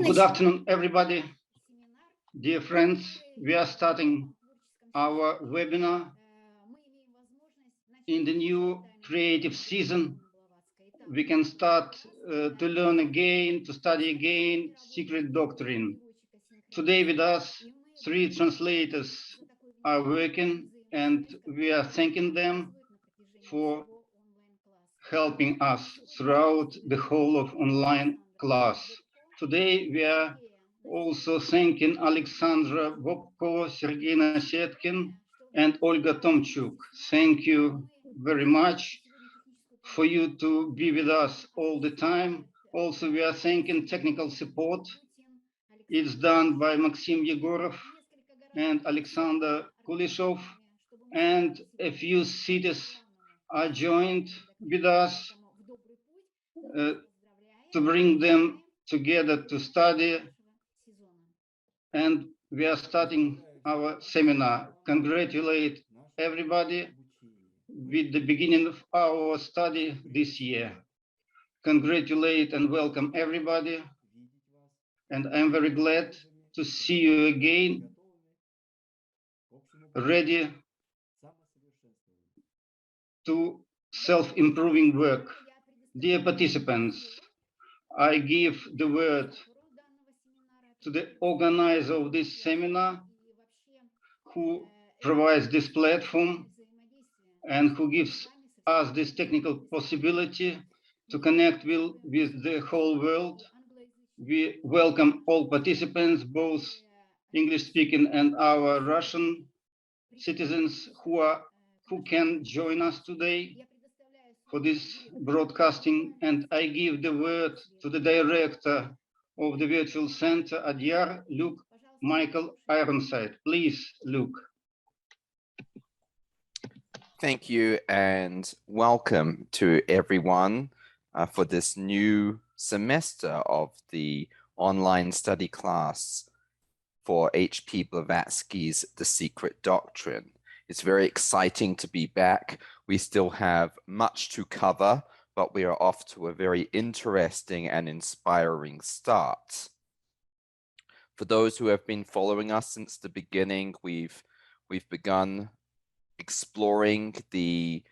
Good afternoon, everybody. Dear friends, we are starting our webinar in the new creative season. We can start to learn again, to study again, Secret Doctrine. Today with us, 3 translators are working, and we are thanking them for helping us throughout the whole of online class. Today we are also thanking Alexandra Bobko, Sergei Nasetkin, and Olga Tomchuk. Thank you very much for you to be with us all the time. Also, we are thanking technical support. It's done by Maxim Yegorov and Alexander Kulishov, and a few cities are joined with us to bring them together to study, and we are starting our seminar. Congratulate everybody with the beginning of our study this year. Congratulate and welcome everybody, and I'm very glad to see you again, ready to self-improving work. Dear participants, I give the word to the organizer of this seminar, who provides this platform and who gives us this technical possibility to connect with the whole world. We welcome all participants, both English-speaking and our Russian citizens who can join us today for this broadcasting. And I give the word to the director of the virtual center, Adyar, Luke Michael Ironside. Please, Luke. Thank you and welcome to everyone for this new semester of the online study class for H.P. Blavatsky's The Secret Doctrine. It's very exciting to be back. We still have much to cover, but we are off to a very interesting and inspiring start. For those who have been following us since the beginning, we've begun exploring the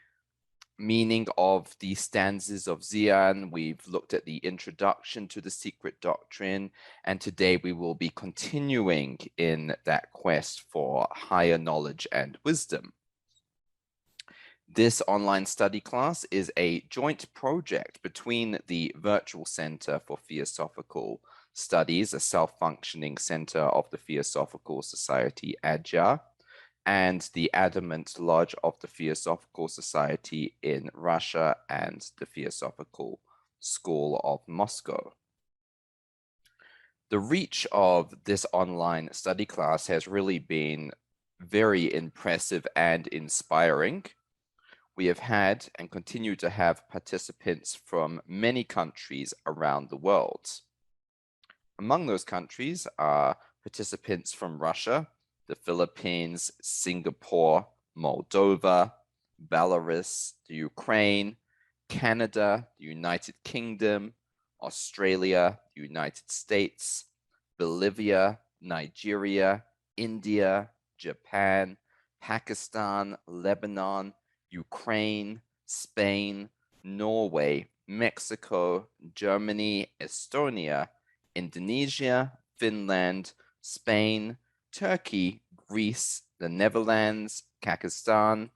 meaning of the stanzas of Xian. We've looked at the introduction to the Secret Doctrine, and today we will be continuing in that quest for higher knowledge and wisdom. This online study class is a joint project between the Virtual Center for Theosophical Studies, a self-functioning center of the Theosophical Society, Agni, and the Adamant Lodge of the Theosophical Society in Russia and the Theosophical School of Moscow. The reach of this online study class has really been very impressive and inspiring. We have had and continue to have participants from many countries around the world. Among those countries are participants from Russia, the Philippines, Singapore, Moldova, Belarus, the Ukraine, Canada, the United Kingdom, Australia, the United States, Bolivia, Nigeria, India, Japan, Pakistan, Lebanon, Ukraine, Spain, Norway, Mexico, Germany, Estonia, Indonesia, Finland, Spain, Turkey, Greece, the Netherlands, Kazakhstan,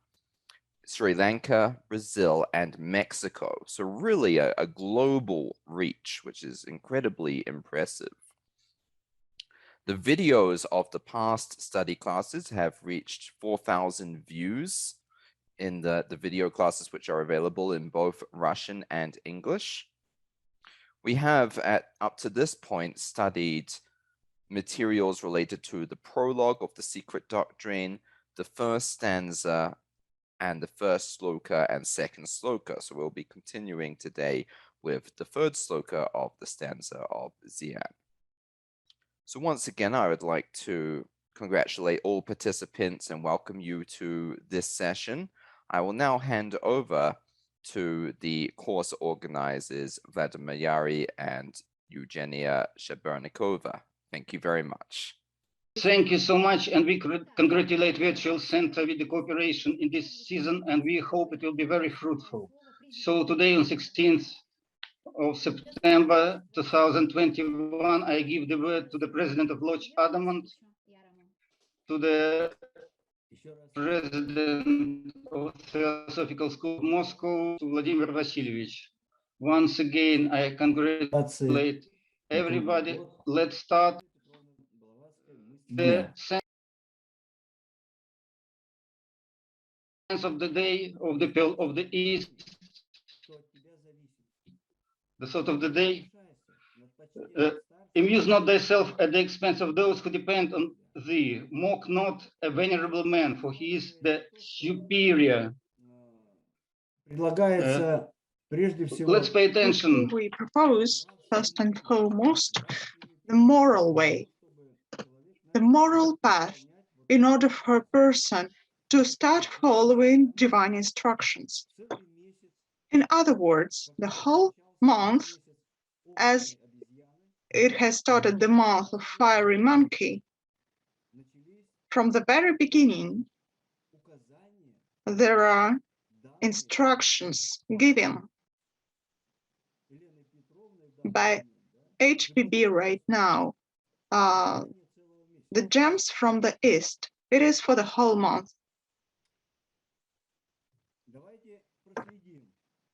Sri Lanka, Brazil, and Mexico. So really a global reach, which is incredibly impressive. The videos of the past study classes have reached 4,000 views in the video classes, which are available in both Russian and English. We have up to this point studied materials related to the prologue of the Secret Doctrine, the first stanza, and the first sloka and second sloka. So we'll be continuing today with the third sloka of the stanza of Zian. So once again, I would like to congratulate all participants and welcome you to this session. I will now hand over to the course organizers, Vladimir Yari and Eugenia Shabernikova. Thank you very much. Thank you so much, and we congratulate Virtual Center with the cooperation in this season, and we hope it will be very fruitful. So today on 16th of September 2021, I give the word to the President of Lodge Adamant, to the President of Theosophical School of Moscow, to Vladimir Vasilyevich. Once again, I congratulate everybody. Let's start the sense of the day of the East, the thought of the day. Amuse not thyself at the expense of those who depend on thee. Mock not a venerable man, for he is the superior. Let's pay attention. We propose, first and foremost, the moral way, the moral path, in order for a person to start following divine instructions. In other words, the whole month, as it has started the month of fiery monkey, from the very beginning, there are instructions given by HPB right now. The gems from the East, it is for the whole month.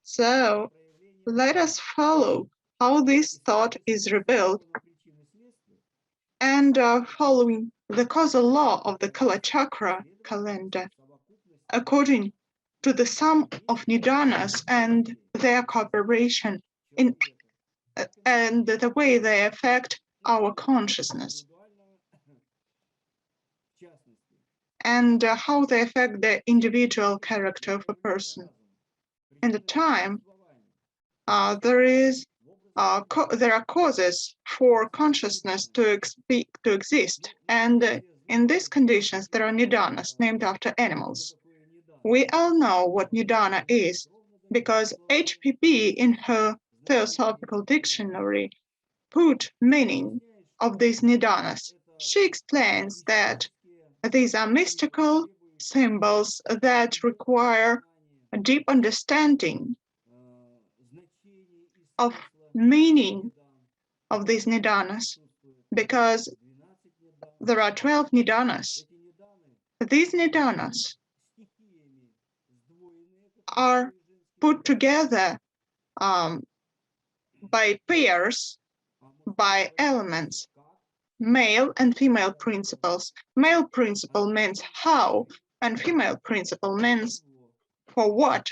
So let us follow how this thought is revealed, and following the causal law of the Kala Chakra calendar, according to the sum of Nidanas and their cooperation and the way they affect our consciousness, and how they affect the individual character of a person. In the time, there are causes for consciousness to exist, and in these conditions there are Nidanas named after animals. We all know what Nidana is, because HPB in her Theosophical Dictionary put meaning of these Nidanas. She explains that these are mystical symbols that require a deep understanding of meaning of these Nidanas, because there are 12 Nidanas. These Nidanas are put together by pairs, by elements, male and female principles. Male principle means how, and female principle means for what.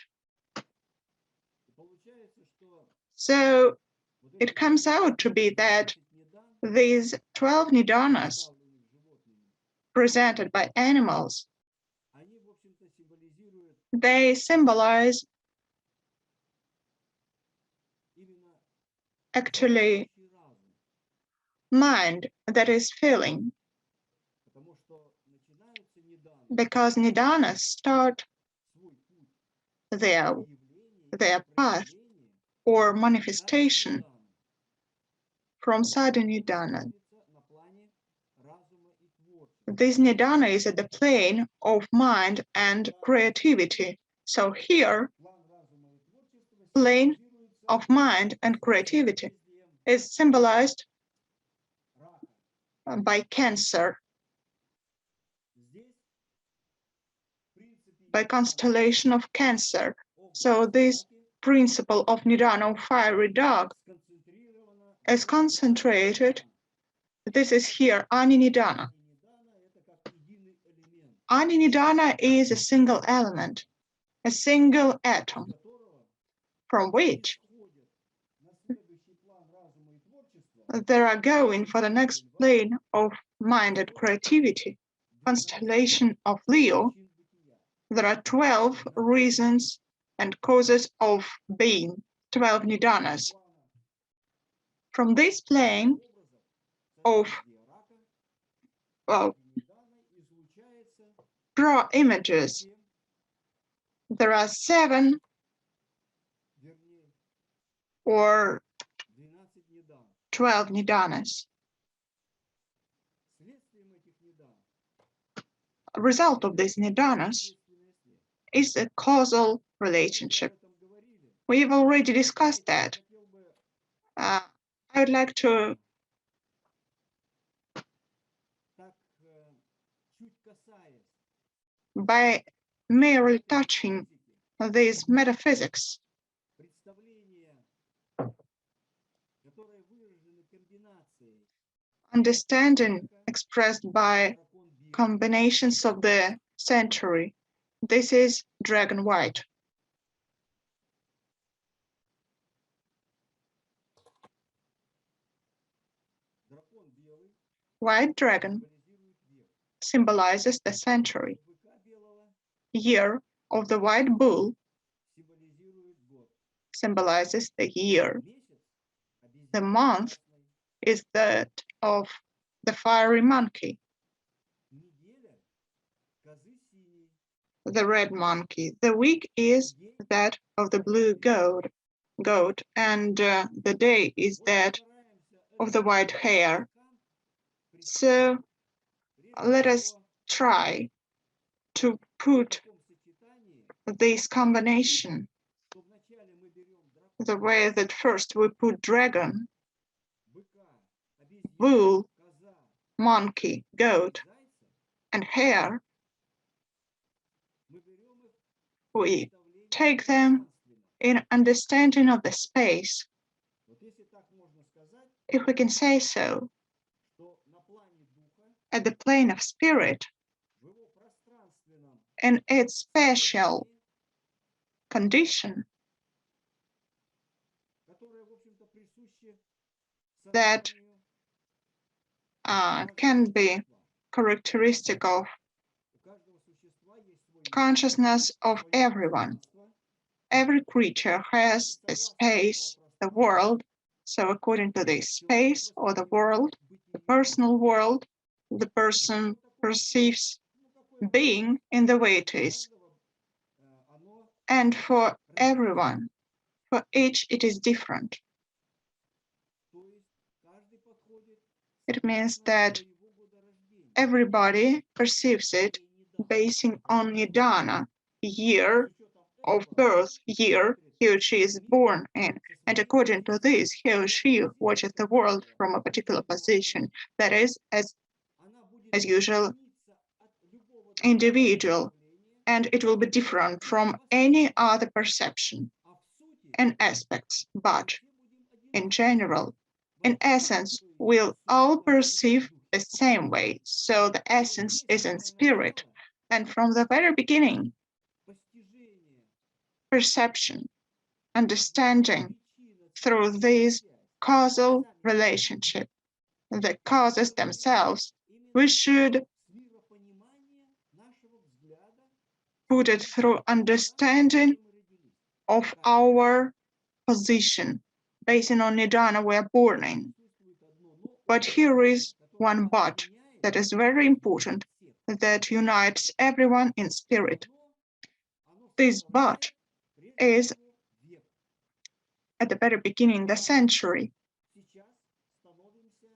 So it comes out to be that these 12 Nidanas presented by animals, they symbolize actually mind that is feeling, because Nidanas start their path or manifestation from Sadhu Nidana. This Nidana is at the plane of mind and creativity. So here, plane of mind and creativity is symbolized by Cancer, by constellation of Cancer. So this principle of Nidana, fiery dog, is concentrated. This is here, Ani Nidana. Ani Nidana is a single element, a single atom, from which they are going for the next plane of mind and creativity, constellation of Leo. There are 12 reasons and causes of being, 12 Nidanas. From this plane of pro-images, there are 7 or 12 Nidanas. A result of these Nidanas is a causal relationship. We've already discussed that. I would like to by merely touching these metaphysics, understanding expressed by combinations of the century. This is dragon white. White dragon symbolizes the century. Year of the white bull symbolizes the year. The month is that of the fiery monkey. The red monkey. The week is that of the blue goat, and the day is that of the white hare. So let us try to put this combination the way that first we put dragon, bull, monkey, goat, and hare. We take them in understanding of the space, if we can say so, at the plane of spirit, in its spatial condition that can be characteristic of consciousness of everyone. Every creature has a space, the world. So according to this space or the world, the personal world, the person perceives being in the way it is. And for everyone, for each it is different. It means that everybody perceives it basing on Nidana, year of birth, year he or she is born in. And according to this, he or she watches the world from a particular position, that is, as usual, individual, and it will be different from any other perception and aspects. But in general, in essence, we'll all perceive the same way. So the essence is in spirit. And from the very beginning, perception, understanding through this causal relationship, the causes themselves, we should put it through understanding of our position, based on Nidana we are born in. But here is one but that is very important, that unites everyone in spirit. This but is at the very beginning, the century.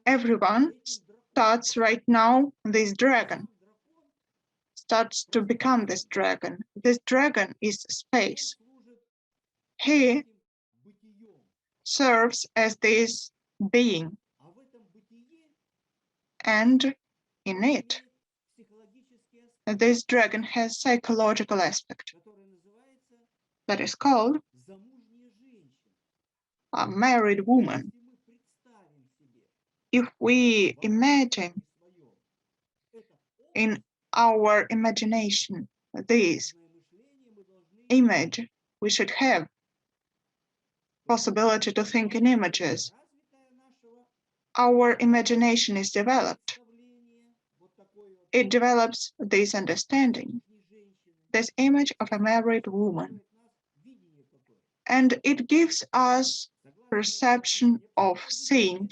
Everyone starts right now, this dragon starts to become this dragon. This dragon is space. He serves as this being, and in it, this dragon has psychological aspect that is called a married woman. If we imagine in our imagination this image, we should have possibility to think in images. our imagination is developed, it develops this understanding, this image of a married woman, and it gives us perception of seeing.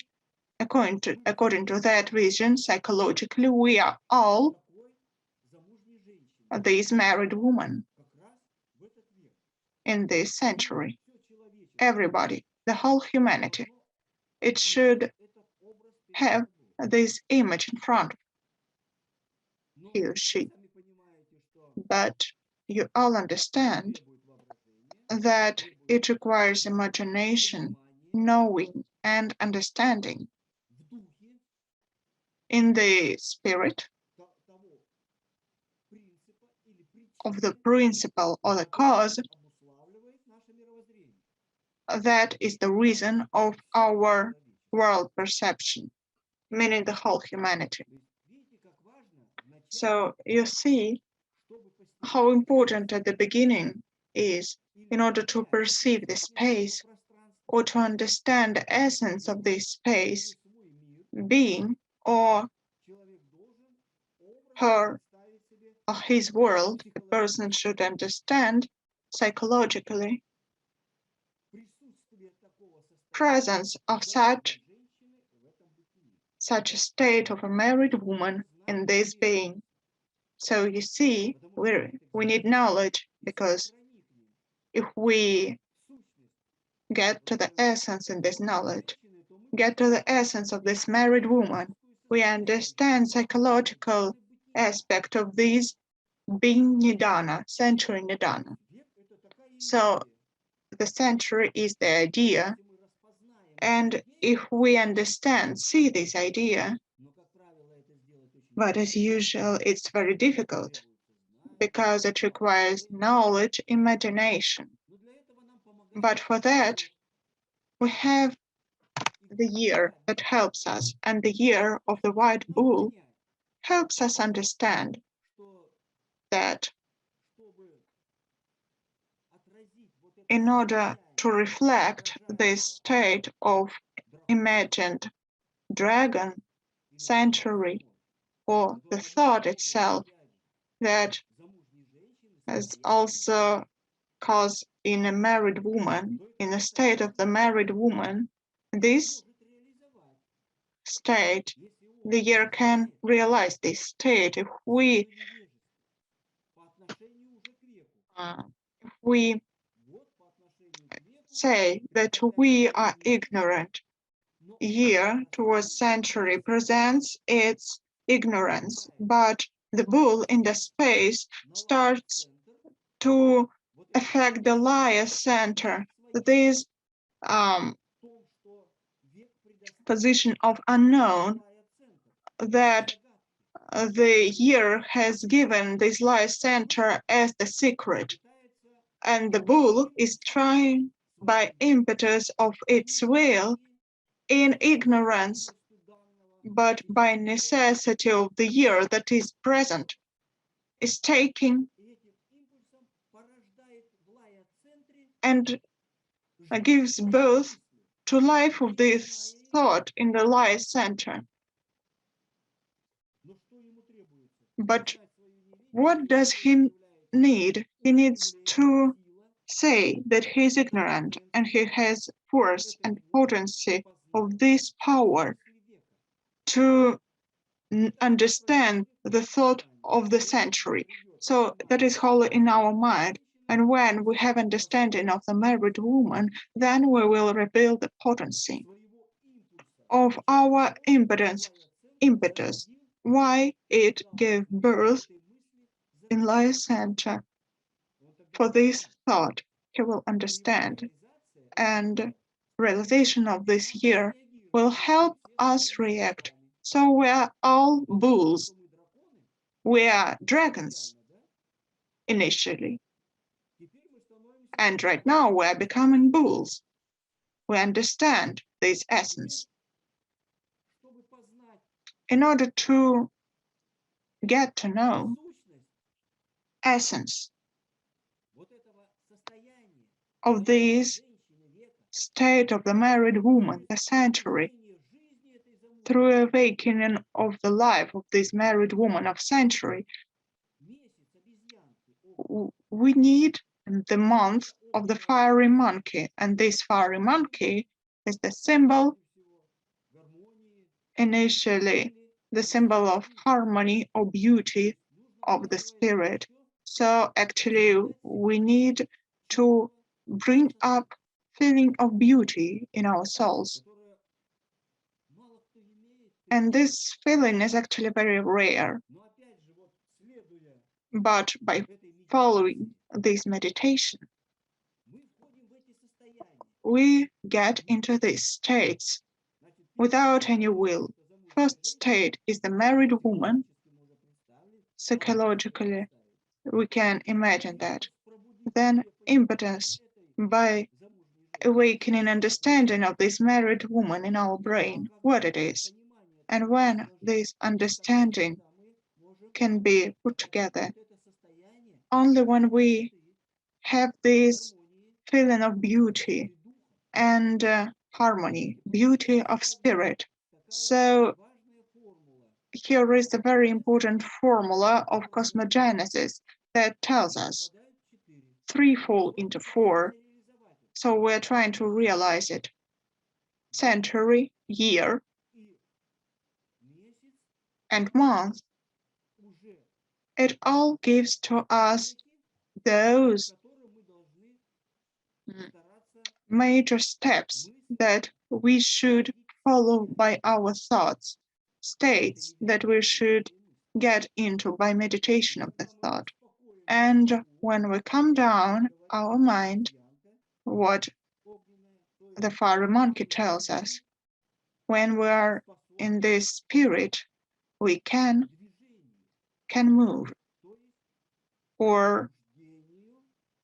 According to that vision, psychologically, we are all these married women in this century. Everybody, the whole humanity, it should have this image in front of he or she. But you all understand that it requires imagination, knowing, and understanding in the spirit of the principle or the cause that is the reason of our world perception, meaning the whole humanity. So you see how important at the beginning is in order to perceive the space or to understand the essence of this space, being or her or his world, a person should understand psychologically presence of such a state of a married woman in this being. So you see, we need knowledge, because if we get to the essence in this knowledge, get to the essence of this married woman, we understand psychological aspect of this being Nidana, century Nidana. So the century is the idea, and if we understand, see this idea, but as usual, it's very difficult because it requires knowledge, imagination. But for that, we have the year that helps us, and the year of the white bull helps us understand that in order to reflect this state of imagined dragon century, or the thought itself that has also caused in a married woman, in a state of the married woman, this state, the year can realize this state if we say that we are ignorant. Year towards century presents its ignorance, but the bull in the space starts to affect the liar center, this position of unknown that the year has given this liar center as the secret. And the bull is trying by impetus of its will in ignorance, but by necessity of the year that is present, is taking and gives birth to life of this thought in the liar center. But what does he need? He needs to say that he is ignorant and he has force and potency of this power to understand the thought of the century. So that is wholly in our mind. And when we have understanding of the married woman, then we will reveal the potency of our impetus, why it gave birth in liar center. For this thought, he will understand, and realization of this year will help us react. So we are all bulls. We are dragons initially. And right now we are becoming bulls. We understand this essence. In order to get to know essence of this state of the married woman, the century, through awakening of the life of this married woman of century, we need the month of the fiery monkey, and this fiery monkey is the symbol, initially the symbol of harmony or beauty of the spirit. So actually we need to bring up feeling of beauty in our souls. And this feeling is actually very rare. But by following this meditation, we get into these states without any will. First state is the married woman. Psychologically, we can imagine that. Then impotence by awakening understanding of this married woman in our brain, what it is. And when this understanding can be put together, only when we have this feeling of beauty and harmony, beauty of spirit. So here is the very important formula of cosmogenesis that tells us 3 fall into 4. So we're trying to realize it. Century, year, and month. It all gives to us those major steps that we should follow by our thoughts, states that we should get into by meditation of the thought. And when we calm down our mind, what the fiery monkey tells us, when we are in this spirit, we can move, or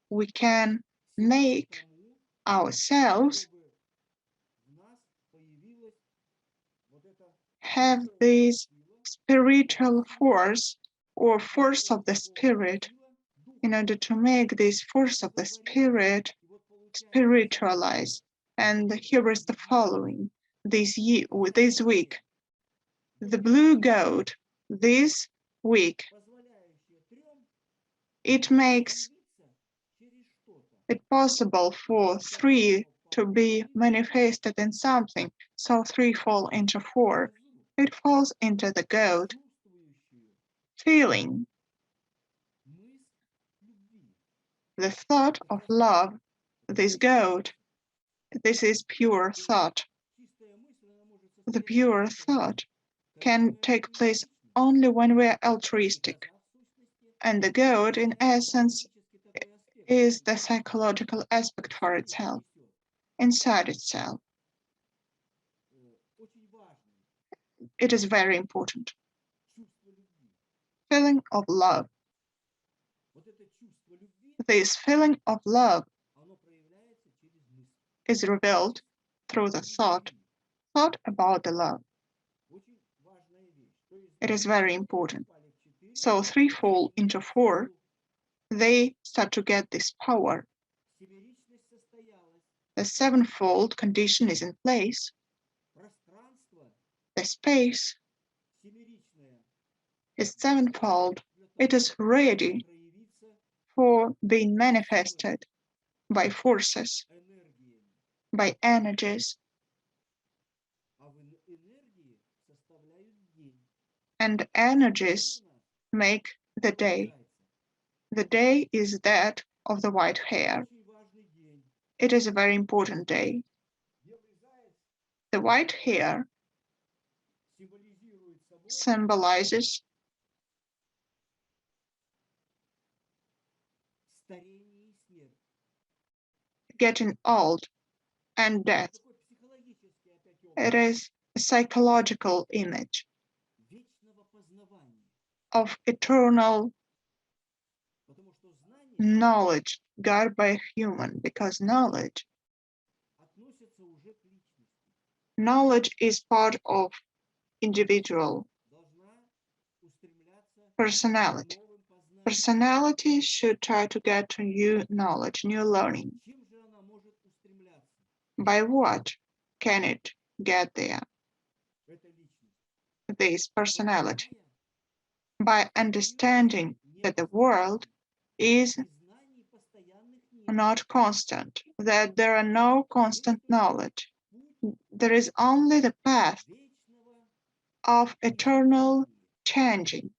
we can make ourselves have this spiritual force or force of the spirit. In order to make this force of the spirit spiritualize. And here is the following. This week, the blue goat, this week, it makes it possible for 3 to be manifested in something. So 3 fall into 4. It falls into the goat. Feeling. The thought of love, this goat, this is pure thought. The pure thought can take place only when we are altruistic. And the goat, in essence, is the psychological aspect for itself, inside itself. It is very important. Feeling of love. This feeling of love is revealed through the thought about the love. It is very important. So 3 fall into 4, they start to get this power. The 7-fold condition is in place. The space is 7-fold. It is ready for being manifested by forces, by energies. And energies make the day. The day is that of the white hare. It is a very important day. The white hare symbolizes getting old and death. It is a psychological image of eternal knowledge got by a human, because knowledge is part of individual personality. Personality should try to get to new knowledge, new learning. By what can it get there? this personality by understanding that the world is not constant, that there are no constant knowledge. There is only the path of eternal changing.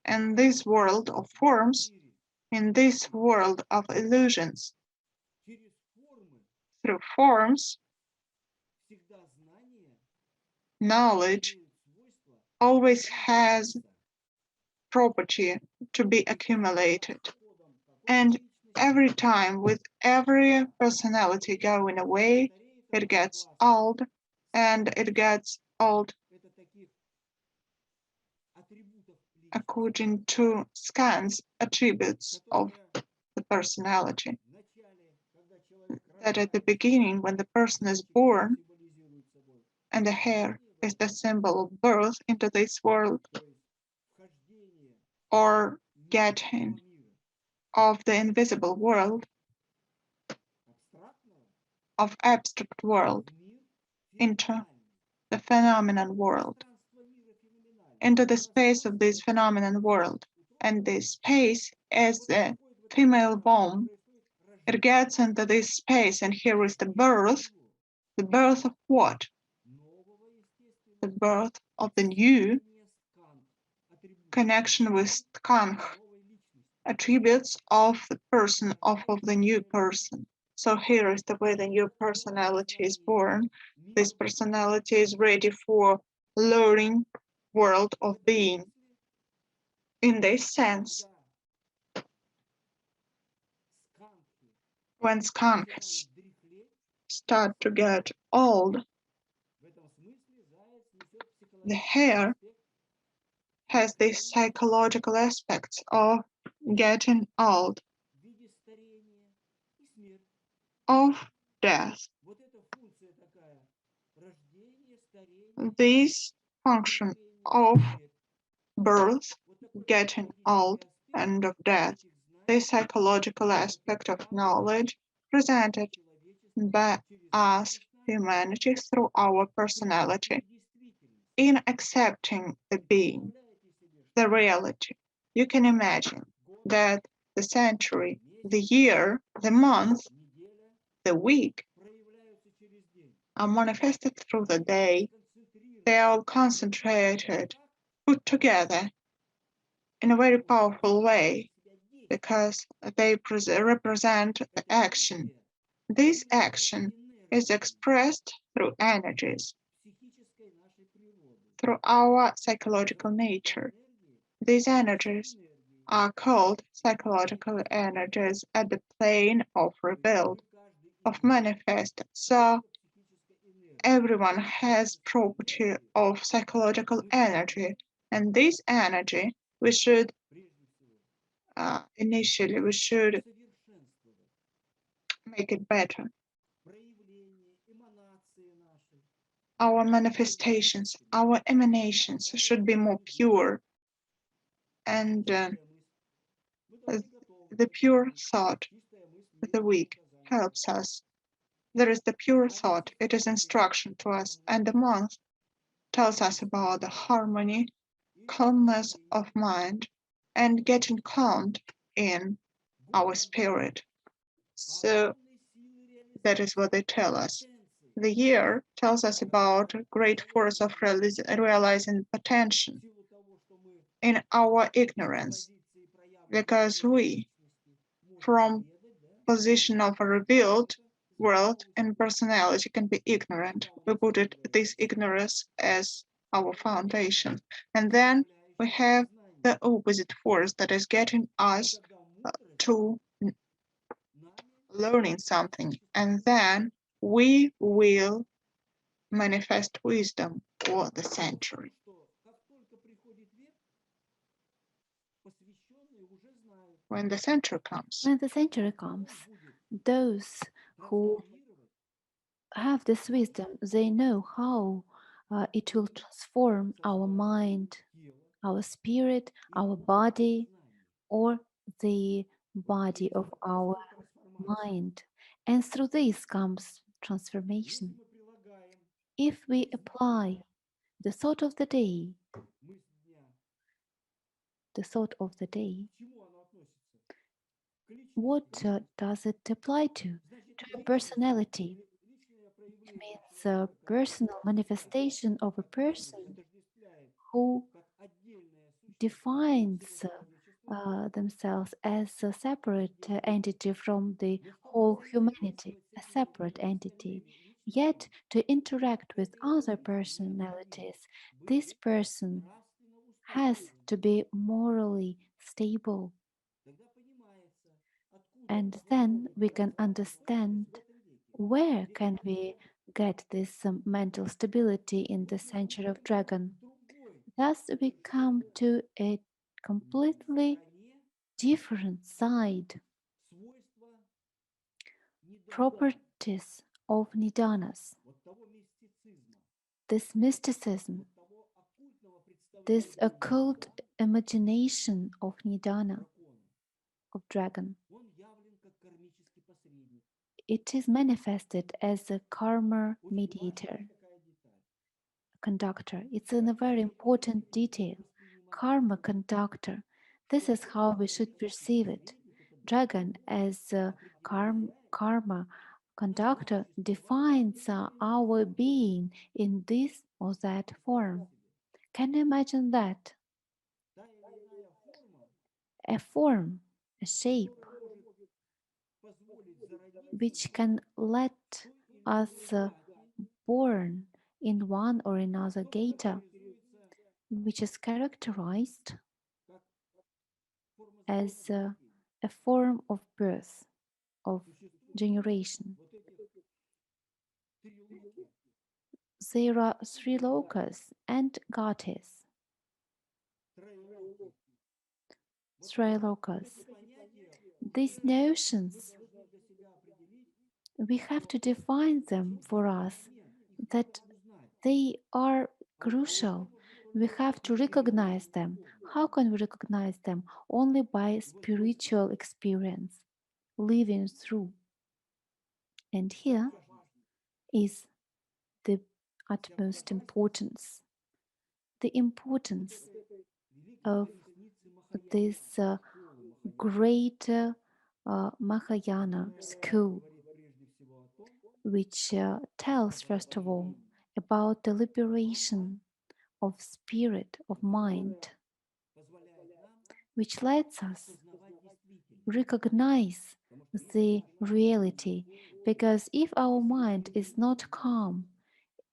And this world of forms, in this world of illusions, through forms, knowledge always has property to be accumulated. And every time, with every personality going away, it gets old, and it gets old according to scans attributes of the personality. That at the beginning, when the person is born, and the hair is the symbol of birth into this world, or getting of the invisible world, of abstract world, into the phenomenon world, into the space of this phenomenon world. And this space is the female womb. It gets into this space, and here is the birth. The birth of what? The birth of the new connection with Kanch, attributes of the person, of the new person. So here is the way the new personality is born. This personality is ready for learning world of being. In this sense, when skunks start to get old, the hair has these psychological aspects of getting old, of death. This function of birth, getting old, and of death, this psychological aspect of knowledge presented by us, humanity, through our personality, in accepting the being, the reality. You can imagine that the century, the year, the month, the week are manifested through the day. They are all concentrated, put together in a very powerful way because they represent the action. This action is expressed through energies, through our psychological nature. These energies are called psychological energies at the plane of rebuild, of manifest. So everyone has property of psychological energy, and this energy we should initially make it better. Our manifestations, our emanations should be more pure, and the pure thought, the weak, helps us. There is the pure thought, it is instruction to us, and the month tells us about the harmony, calmness of mind, and getting calmed in our spirit. So that is what they tell us. The year tells us about great force of realizing potential in our ignorance, because we, from position of a revealed world and personality, can be ignorant. We put this ignorance as our foundation. And then we have the opposite force that is getting us to learning something. And then we will manifest wisdom for the century. When the century comes, those who have this wisdom, they know how it will transform our mind, our spirit, our body, or the body of our mind. And through this comes transformation. If we apply the thought of the day, what does it apply to? To a personality. It means a personal manifestation of a person who defines themselves as a separate entity from the whole humanity, a separate entity. Yet, to interact with other personalities, this person has to be morally stable. And then we can understand where can we get this mental stability in the century of dragon. Thus we come to a completely different side, properties of Nidanas, this mysticism, this occult imagination of Nidana, of dragon. It is manifested as a karma mediator, a conductor. It's a very important detail. Karma conductor. This is how we should perceive it. Dragon as a karma conductor defines our being in this or that form. Can you imagine that? A form, a shape, which can let us born in one or another gata, which is characterized as a form of birth, of generation. There are three lokas and gatas, three lokas. These notions, we have to define them for us, that they are crucial. We have to recognize them. How can we recognize them? Only by spiritual experience, living through. And here is the utmost importance, the importance of this great Mahayana school, which tells, first of all, about the liberation of spirit, of mind, which lets us recognize the reality. Because if our mind is not calm,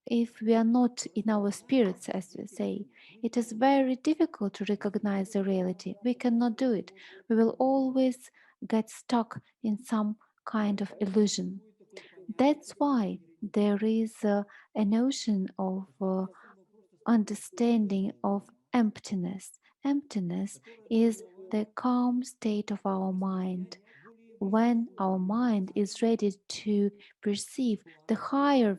if we are not in our spirits, as we say, it is very difficult to recognize the reality. We cannot do it. We will always get stuck in some kind of illusion. That's why there is a notion of understanding of emptiness. Emptiness is the calm state of our mind. When our mind is ready to perceive the higher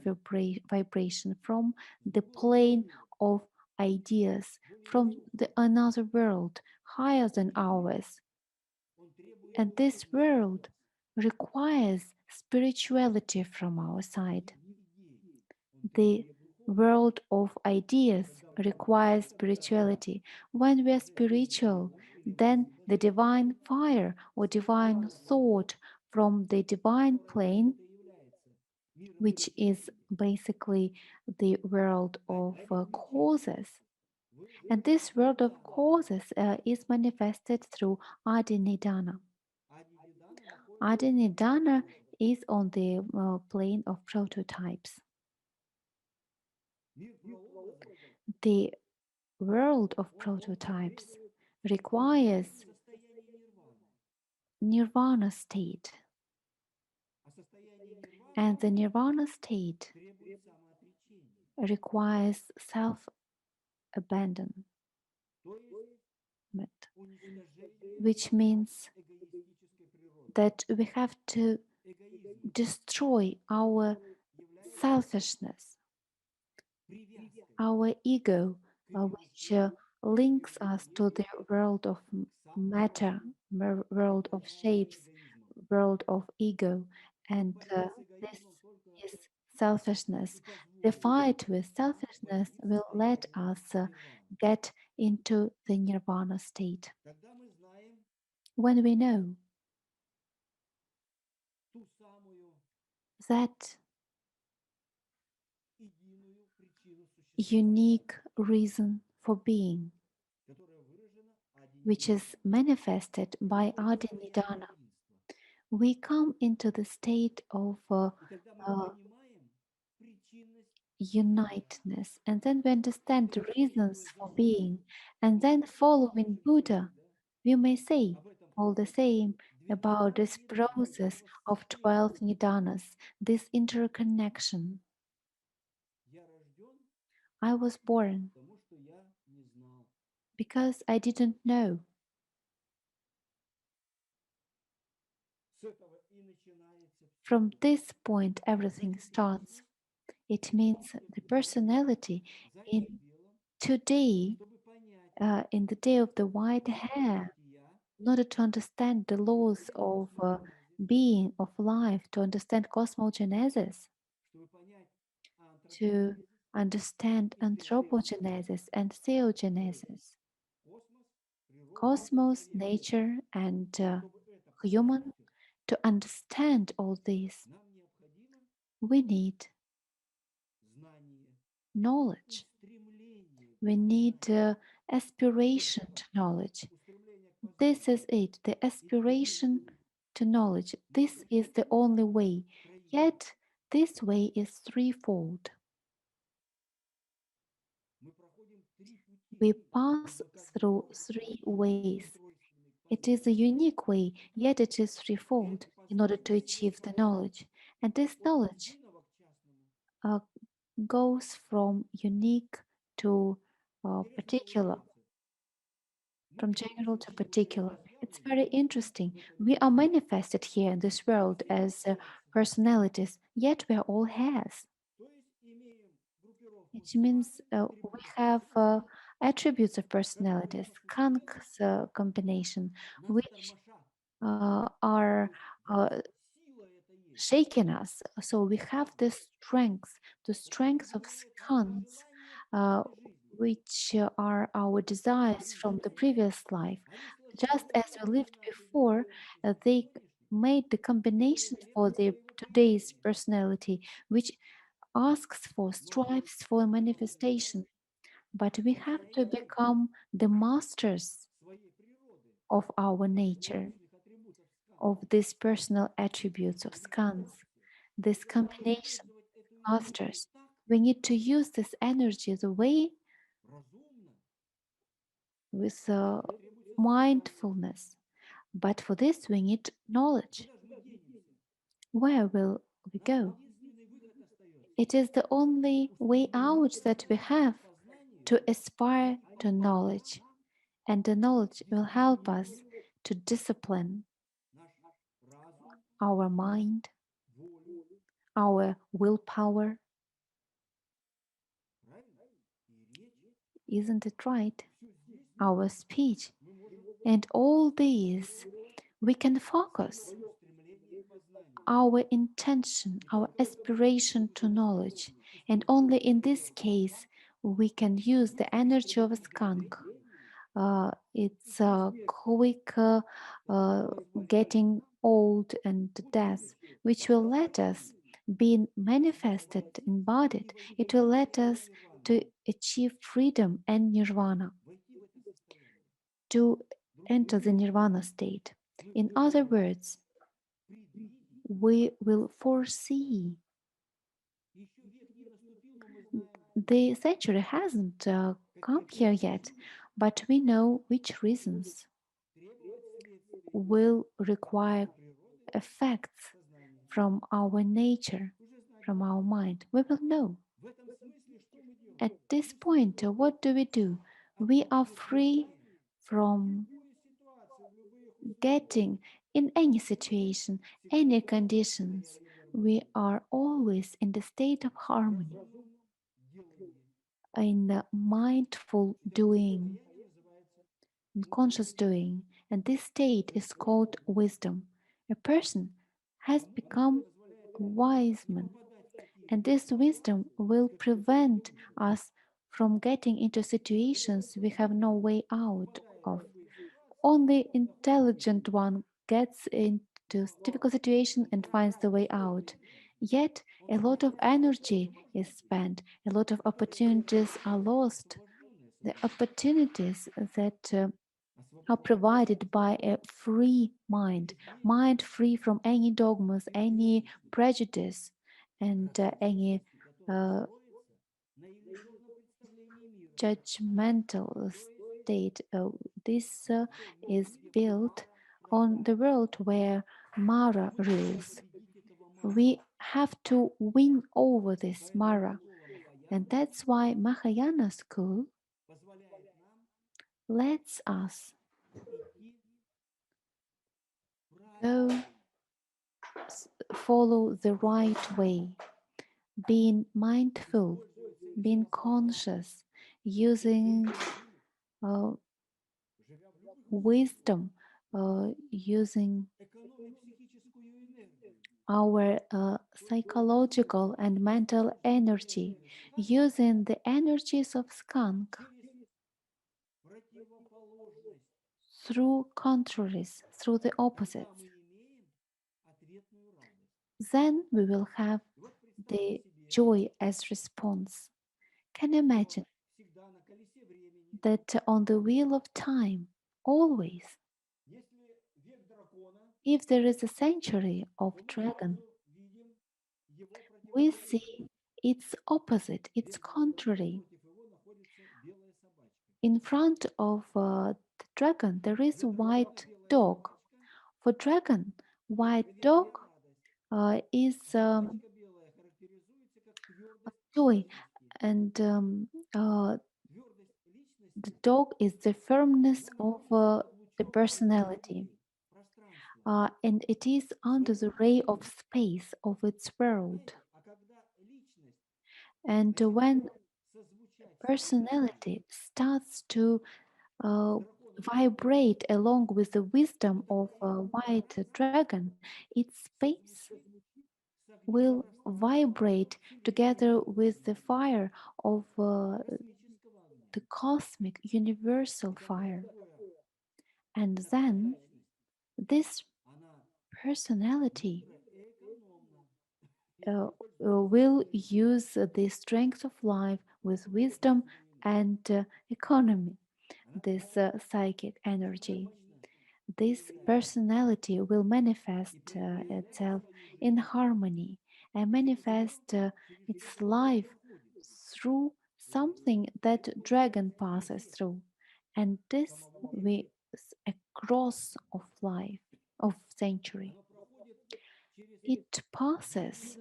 vibration from the plane of ideas, from another world higher than ours. And this world requires spirituality from our side. The world of ideas requires spirituality. When we are spiritual, then the divine fire or divine thought from the divine plane, which is basically the world of causes. And this world of causes is manifested through Adi Nidana. Adi Nidana is on the plane of prototypes. The world of prototypes requires nirvana state, and the nirvana state requires self-abandonment, which means that we have to destroy our selfishness, our ego, which links us to the world of matter, world of shapes, world of ego, and this is selfishness. The fight with selfishness will let us get into the nirvana state. When we know that unique reason for being, which is manifested by Adi Nidana, we come into the state of uniteness, and then we understand the reasons for being, and then following Buddha, we may say all the same about this process of 12 Nidanas, this interconnection. I was born because I didn't know. From this point, everything starts. It means the personality in today, in the day of the white hair, in order to understand the laws of being, of life, to understand cosmogenesis, to understand anthropogenesis and theogenesis, cosmos, nature, and human. To understand all this, we need knowledge. We need aspiration to knowledge. This is it, the aspiration to knowledge. This is the only way. Yet, this way is threefold. We pass through three ways. It is a unique way, yet it is threefold in order to achieve the knowledge. And this knowledge goes from unique to particular, from general to particular. It's very interesting. We are manifested here in this world as personalities, yet we are all has. It means we have attributes of personalities, Kank's combination, which are shaking us. So we have the strength of skans, which are our desires from the previous life. Just as we lived before, they made the combination for the today's personality, which asks for, strives for manifestation. But we have to become the masters of our nature, of these personal attributes of skans, this combination, masters. We need to use this energy the way with mindfulness. But for this, we need knowledge. Where will we go? It is the only way out that we have to aspire to knowledge. And the knowledge will help us to discipline our mind, our willpower. Isn't it right? Our speech. And all these, we can focus our intention, our aspiration to knowledge. And only in this case, we can use the energy of a skunk. It's quick getting old and death, which will let us be manifested, embodied. It will let us to achieve freedom and nirvana, to enter the nirvana state. In other words, we will foresee. The century hasn't come here yet, but we know which reasons will require effects from our nature, from our mind. We will know. At this point, what do? We are free from getting in any situation, any conditions. We are always in the state of harmony, in the mindful doing, in conscious doing, and this state is called wisdom. A person has become a wise man, And this wisdom will prevent us from getting into situations we have no way out of. Only intelligent one gets into difficult situation and finds the way out. Yet a lot of energy is spent, a lot of opportunities are lost. The opportunities that are provided by a free mind, mind free from any dogmas, any prejudice, and any judgmental state. This is built on the world where Mara rules. We have to win over this Mara, and that's why Mahayana school lets us go follow the right way, being mindful, being conscious, using wisdom, using our psychological and mental energy, using the energies of skunk through contraries, through the opposites. Then we will have the joy as response. Can you imagine that on the wheel of time, always, if there is a century of dragon, we see its opposite, its contrary. In front of the dragon, there is a white dog. For dragon, white dog is joy, and the dog is the firmness of the personality. And it is under the ray of space of its world. And when personality starts to vibrate along with the wisdom of a white dragon, its space will vibrate together with the fire of the cosmic universal fire. And then this personality will use the strength of life with wisdom and economy, this psychic energy. This personality will manifest itself in harmony and manifest its life through something that dragon passes through, and this we a cross of life of century. It passes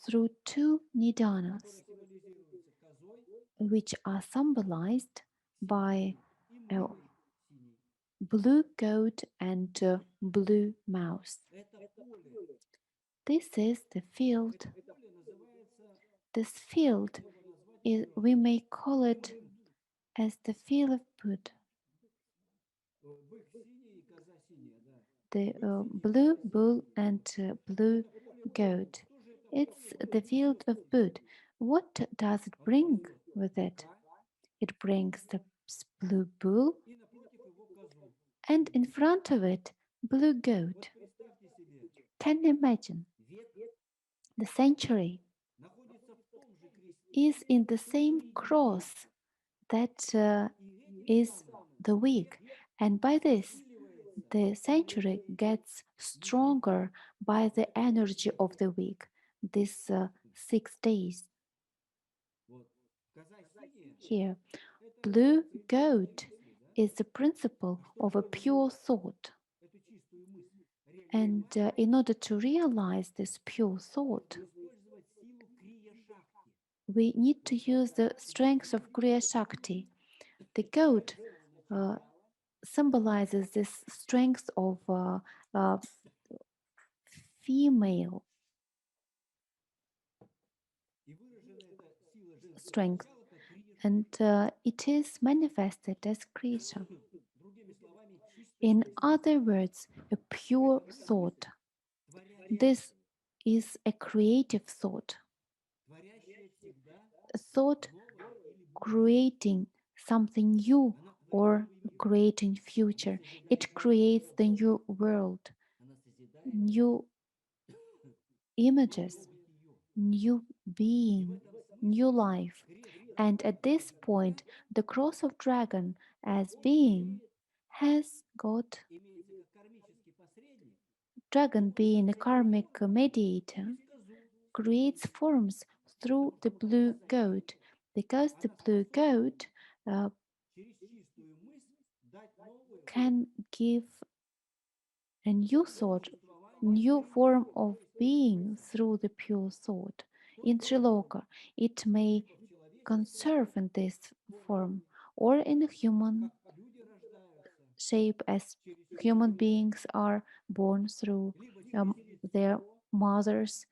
through two Nidanas, which are symbolized by a blue goat and blue mouse. This is the field. This field is, we may call it as the field of Buddha. The blue bull and blue goat. It's the field of Buddha. What does it bring with it? It brings the blue bull and in front of it, blue goat. Can you imagine? The century is in the same cross that is the week, and by this, the century gets stronger by the energy of the week, these 6 days. Here, blue goat is the principle of a pure thought. And in order to realize this pure thought, we need to use the strength of Kriya Shakti. The goat symbolizes this strength of female strength, and it is manifested as Krishna. In other words, a pure thought. This is a creative thought. thought creating something new or creating future. It creates the new world, new images, new being, new life. And at this point, the cross of dragon as being has got dragon being a karmic mediator creates forms through the blue goat because the blue goat uh, can give a new thought, new form of being through the pure thought. In Sloka, it may conserve in this form or in a human shape as human beings are born through their mothers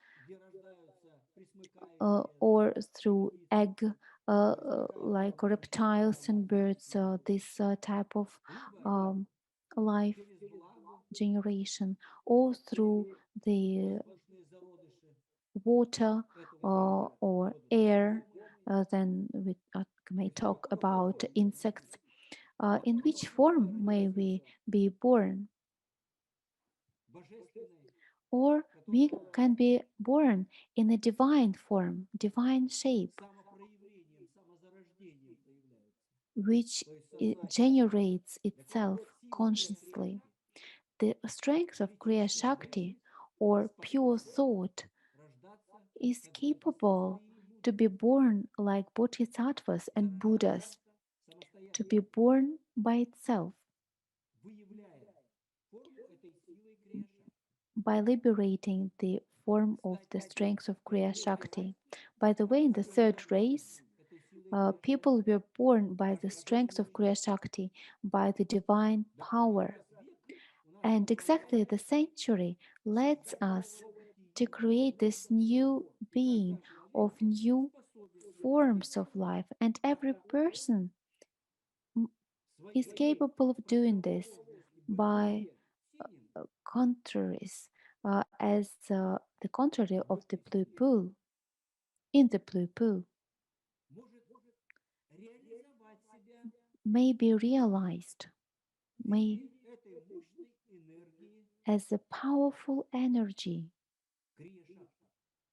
or through egg like reptiles and birds, this type of um, life generation, or through the water or air. Then we may talk about insects. In which form may we be born? Or we can be born in a divine form, divine shape, which generates itself consciously. The strength of Kriya Shakti or pure thought is capable to be born like bodhisattvas and Buddhas, to be born by itself, by liberating the form of the strength of Kriya Shakti. By the way, in the third race, people were born by the strength of Kriya Shakti, by the divine power. And exactly the century lets us to create this new being of new forms of life, and every person is capable of doing this by contraries, as the contrary of the blue pool. In the blue pool may be realized, may as a powerful energy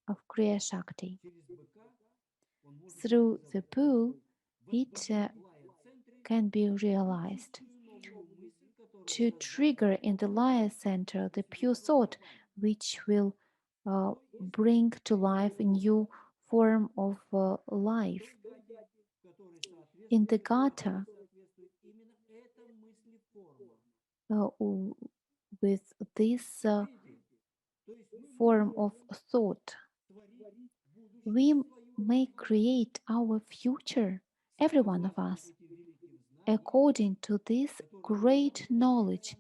of Kriya Shakti. Through the pool, it can be realized to trigger in the Laya center the pure thought, which will bring to life a new form of life. In the Gata, with this form of thought, we may create our future, every one of us, according to this great knowledge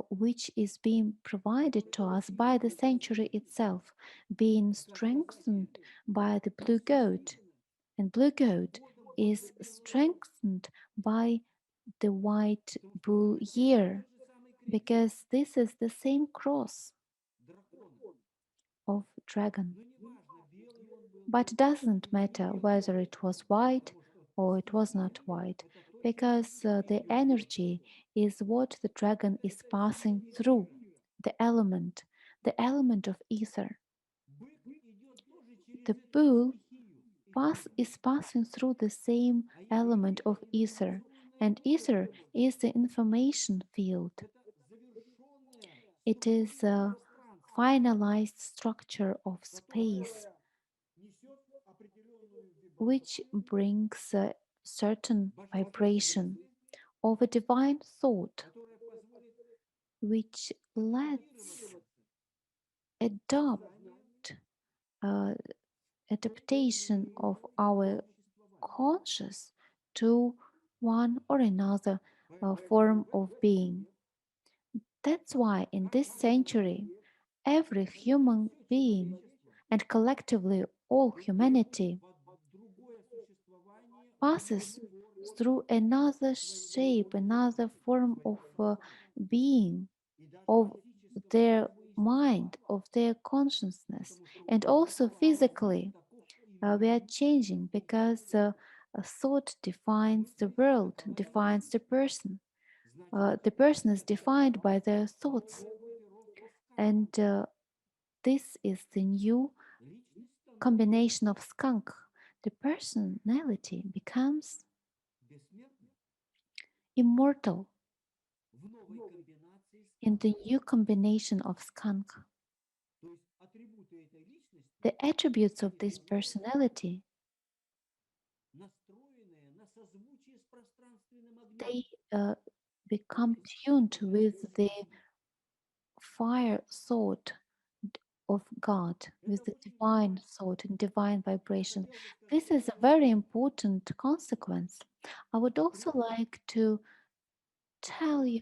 which is being provided to us by the century itself, being strengthened by the blue goat. And blue goat is strengthened by the white bull year, because this is the same cross of dragon. But it doesn't matter whether it was white or it was not white, because the energy is what the dragon is passing through, the element of ether. The bull is passing through the same element of ether, and ether is the information field. It is a finalized structure of space which brings a certain vibration of a divine thought which lets adopt adaptation of our conscious to one or another form of being. That's why in this century, every human being and collectively all humanity passes through another shape, another form of being, of their mind, of their consciousness, and also physically We are changing because a thought defines the world, defines the person. The person is defined by their thoughts, and this is the new combination of skunk. The personality becomes immortal in the new combination of skunk. The attributes of this personality, they become tuned with the fire thought of God, with the divine thought and divine vibration. This is a very important consequence. I would also like to tell you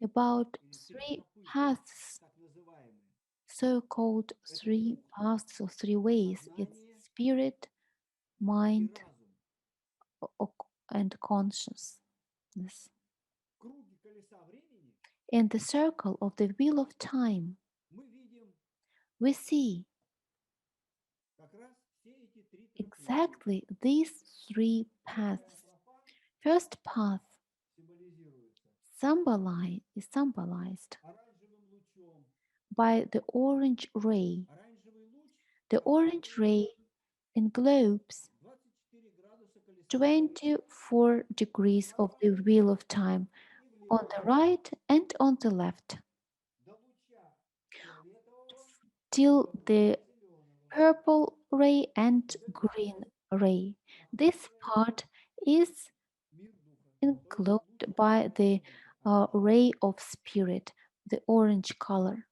about three paths, so-called three paths or three ways. It's spirit, mind, and consciousness. In the circle of the wheel of time, we see exactly these three paths. First path is symbolized by the orange ray. The orange ray englobes 24 degrees of the wheel of time on the right and on the left, till the purple ray and green ray. This part is englobed by the ray of spirit, the orange color.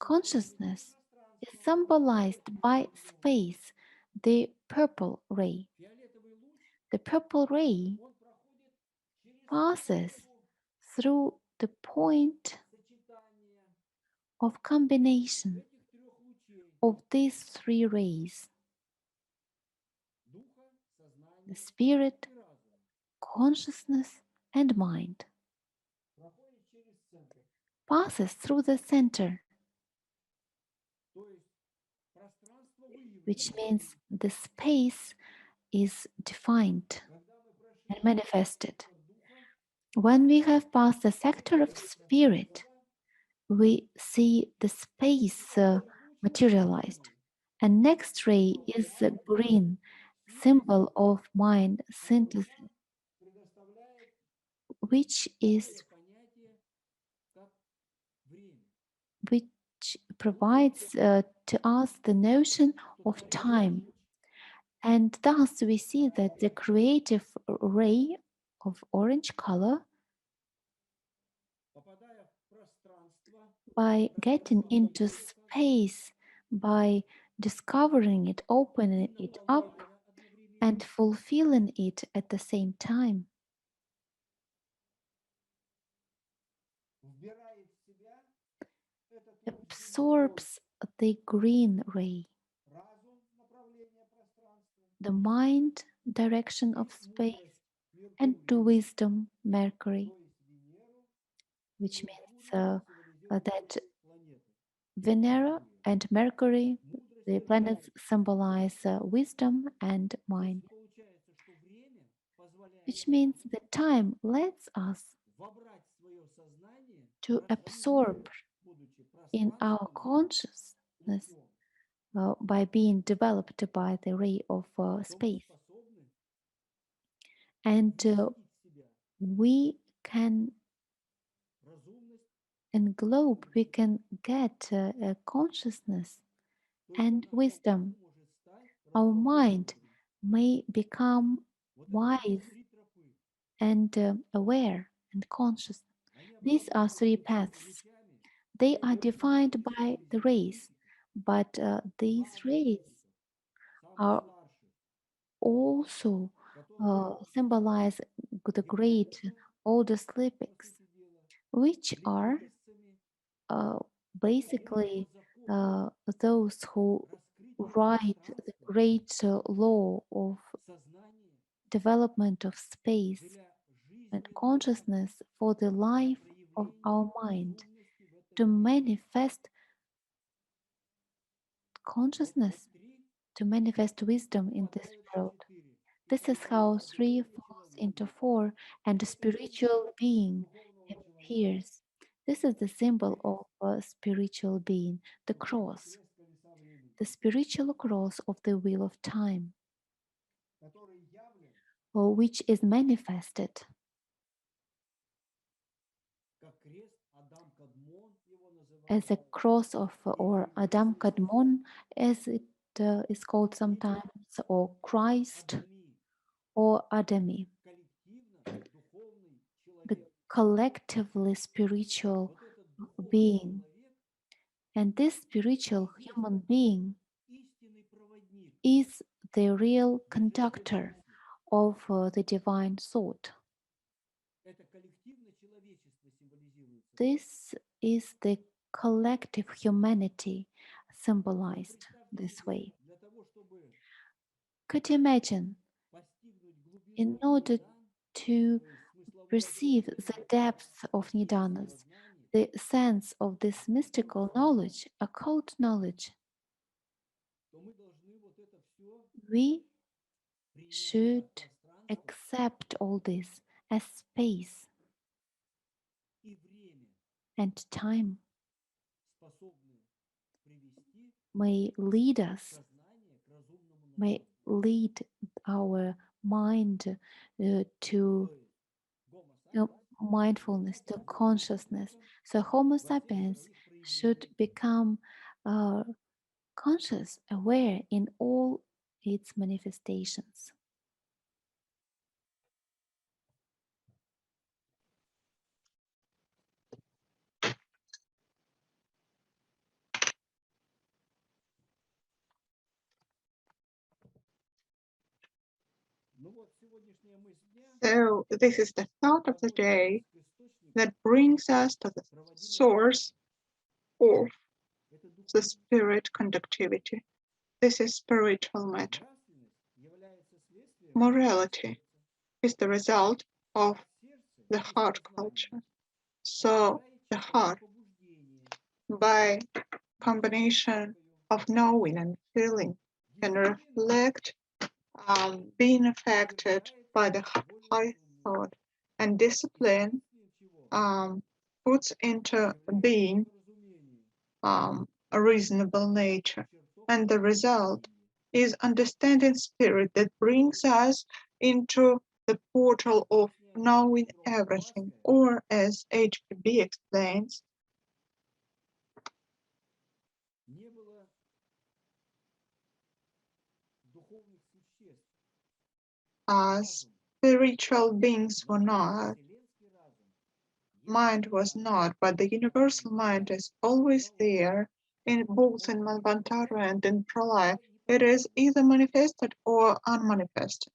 Consciousness is symbolized by space, the purple ray. The purple ray passes through the point of combination of these three rays: the spirit, consciousness, and mind. Passes through the center, which means the space is defined and manifested. When we have passed the sector of spirit, we see the space materialized. And next ray is the green, symbol of mind synthesis, which provides to us the notion of time. And thus we see that the creative ray of orange color, by getting into space, by discovering it, opening it up, and fulfilling it at the same time, absorbs the green ray, the mind direction of space, and to wisdom, Mercury, which means that Venera and Mercury, the planets, symbolize wisdom and mind, which means that time lets us to absorb in our consciousness by being developed by the ray of space. And we can englobe, we can get a consciousness and wisdom. Our mind may become wise and aware and conscious. These are three paths. They are defined by the rays, but these rays are also symbolize the great older sleepings, which are basically those who write the great law of development of space and consciousness for the life of our mind, to manifest consciousness to manifest wisdom in this world. This is how 3 falls into 4 and a spiritual being appears. This is the symbol of a spiritual being, the cross, the spiritual cross of the wheel of time, or which is manifested as a cross of, or Adam Kadmon, as it is called sometimes, or Christ, or Adami, the collectively spiritual being. And this spiritual human being is the real conductor of the divine thought. This is the collective humanity symbolized this way. Could you imagine, in order to perceive the depth of Nidanas, the sense of this mystical knowledge, occult knowledge, we should accept all this as space and time may lead us, may lead our mind to mindfulness, to consciousness. So Homo sapiens should become conscious, aware in all its manifestations. So this is the thought of the day that brings us to the source of the spirit conductivity. This is spiritual matter. Morality is the result of the heart culture. So the heart, by combination of knowing and feeling, can reflect being affected by the high thought, and discipline puts into being a reasonable nature. And the result is understanding spirit that brings us into the portal of knowing everything, or as HPB explains, spiritual beings were not, mind was not, but the universal mind is always there, in both in Manvantara and in Pralaya. It is either manifested or unmanifested.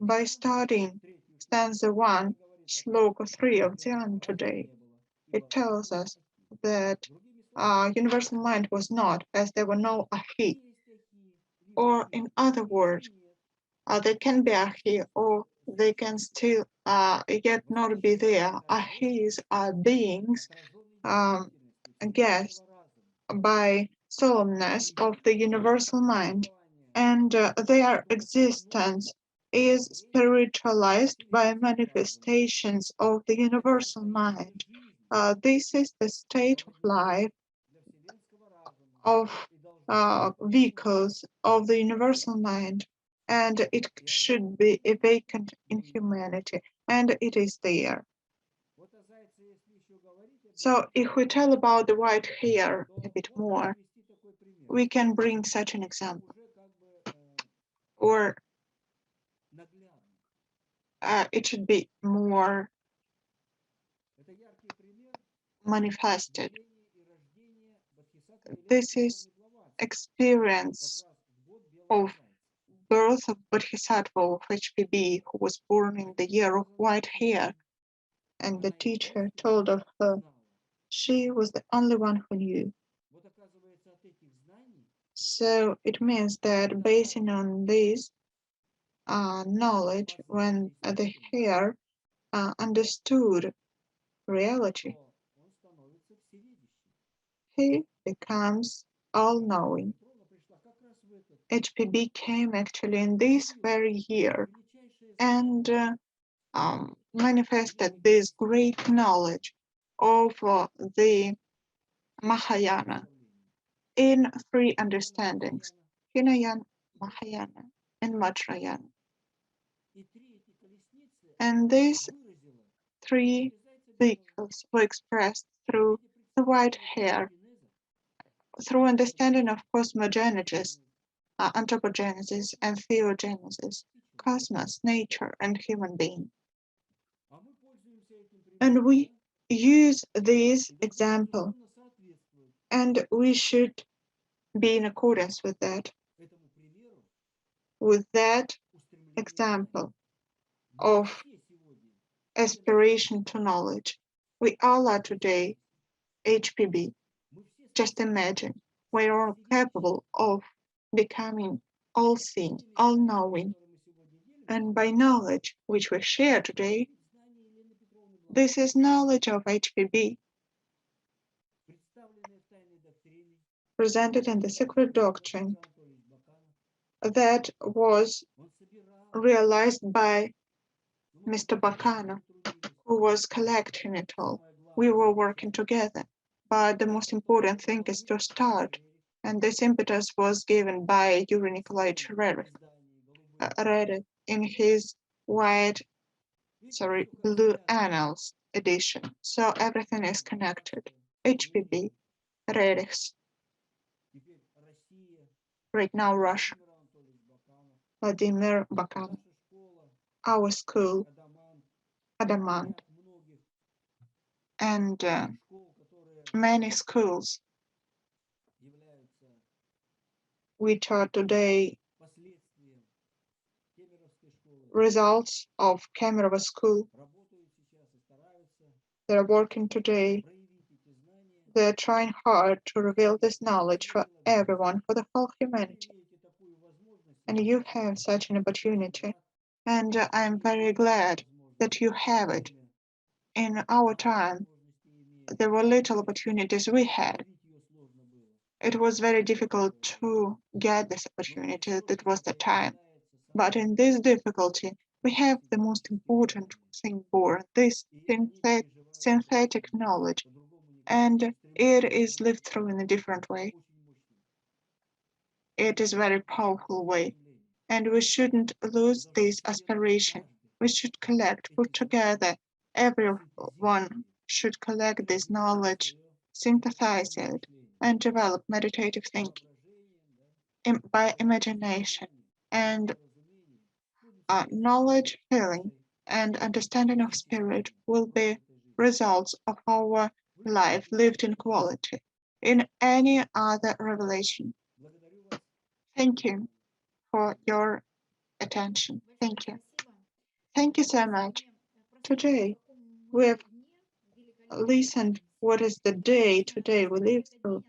By studying stanza 1, Sloka 3 of Dhyan today, it tells us that universal mind was not, as there were no ahi. Or in other words, there can be ahi, or they can still yet not be there. Ahis are beings guessed by solemnness of the universal mind, and their existence is spiritualized by manifestations of the universal mind. This is the state of life of vehicles of the universal mind, and it should be awakened in humanity, and it is there. So if we tell about the white hair a bit more, we can bring such an example, or it should be more manifested. This is experience of birth of Bodhisattva of HPB, who was born in the year of white hair, and the teacher told of her she was the only one who knew. So it means that basing on this knowledge, when the hair understood reality, he becomes all-knowing. HPB came actually in this very year and manifested this great knowledge of the Mahayana in three understandings, Hinayana, Mahayana, and Vajrayana. And these three vehicles were expressed through the white hair, through understanding of cosmogenesis, anthropogenesis, and theogenesis, cosmos, nature, and human being. And we use this example, and we should be in accordance with that example of aspiration to knowledge. We all are today HPB. Just imagine, we're all capable of becoming all-seeing, all-knowing. And by knowledge, which we share today, this is knowledge of HPB, presented in the Secret Doctrine, that was realized by Mr. Bakana, who was collecting it all. We were working together, but the most important thing is to start, and this impetus was given by Yuri Nikolaevich Rerich in his blue annals edition. So everything is connected. HPB, Rerich's, right now Russia, Vladimir Bakan, our school, Adamant, and many schools which are today results of Kemerovo school. They're working today. They're trying hard to reveal this knowledge for everyone, for the whole humanity. And you have such an opportunity. And I'm very glad that you have it. In our time, there were little opportunities we had. It was very difficult to get this opportunity. That was the time. But in this difficulty, we have the most important thing born, this synthetic knowledge, and it is lived through in a different way. It is a very powerful way, and we shouldn't lose this aspiration. We should collect, put together, everyone should collect this knowledge, synthesize it, and develop meditative thinking by imagination, and knowledge, feeling, and understanding of spirit will be results of our life lived in quality, in any other revelation. Thank you for your attention. Thank you. Thank you so much. Today, we have listened what is the day today we live through,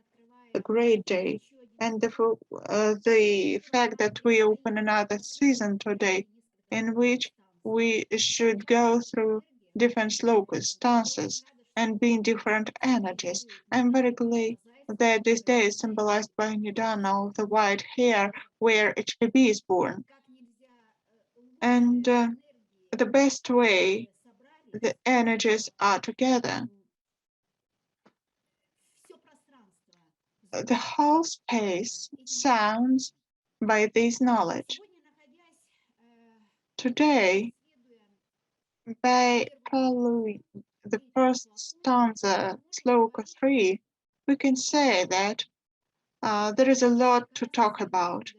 a great day, and the fact that we open another season today in which we should go through different slokas, stanzas, and be in different energies. I'm very glad that this day is symbolized by Nidana of the white hair where HPB is born. And the best way the energies are together, the whole space sounds by this knowledge. Today, by following the first stanza, Sloka 3, we can say that there is a lot to talk about.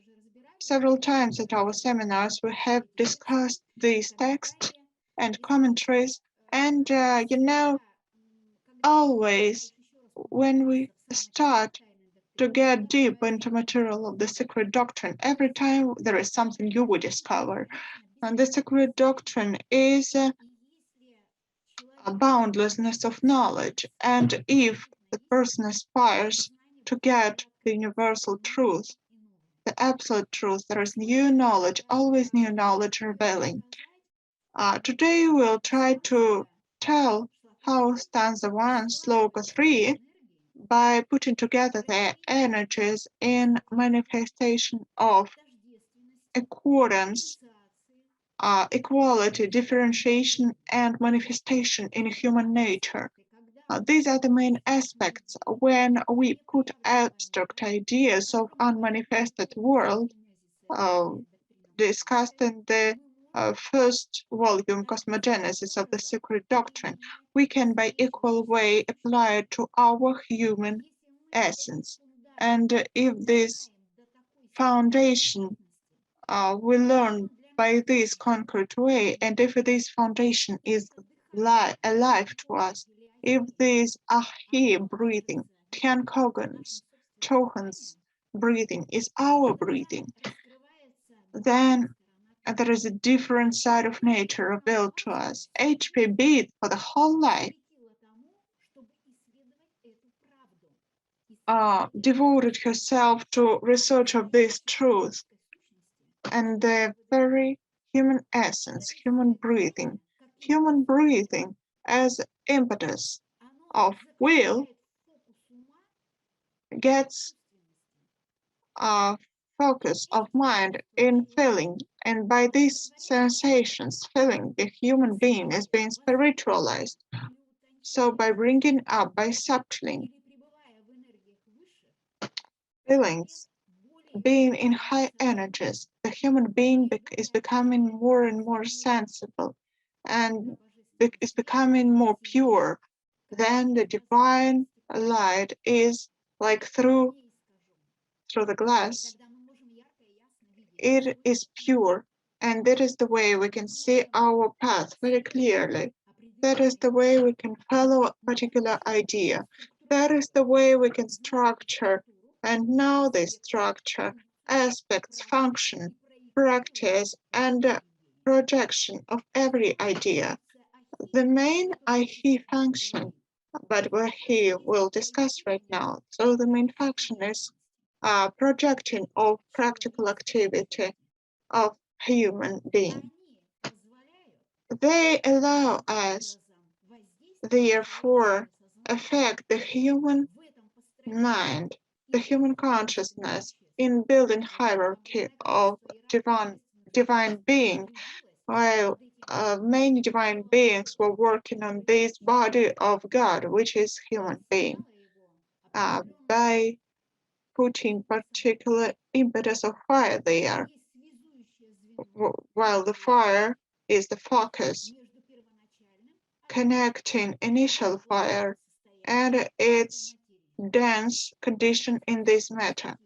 Several times at our seminars, we have discussed these texts and commentaries, and always when we start to get deep into material of the Secret Doctrine, every time there is something you will discover. And the Secret Doctrine is a boundlessness of knowledge. And if the person aspires to get the universal truth, the absolute truth, there is new knowledge, always new knowledge revealing. Today we'll try to tell how stanza 1, sloka 3 by putting together their energies in manifestation of accordance, equality, differentiation, and manifestation in human nature. These are the main aspects when we put abstract ideas of unmanifested world discussed in the first volume, Cosmogenesis of the Secret Doctrine. We can by equal way apply it to our human essence. And if this foundation we learn by this concrete way, and if this foundation is alive to us, if this ahi breathing, Tian Kogan's, Chohan's breathing is our breathing, then there is a different side of nature revealed to us. HP Beat for the whole life devoted herself to research of this truth and the very human essence, human breathing as impetus of will gets focus of mind in feeling, and by these sensations, feeling, the human being is being spiritualized. So by bringing up, by subtling feelings, being in high energies, the human being is becoming more and more sensible and is becoming more pure. Then the divine light is like through the glass. It is pure, and that is the way we can see our path very clearly. That is the way we can follow a particular idea. That is the way we can structure and know this structure, aspects, function, practice, and projection of every idea. The main IHE function, but we will discuss right now. So the main function is projecting of practical activity of human being. They allow us, therefore, affect the human mind, the human consciousness in building hierarchy of divine being, while many divine beings were working on this body of God, which is human being, by putting particular impetus of fire there, while the fire is the focus, connecting initial fire and its dense condition in this matter,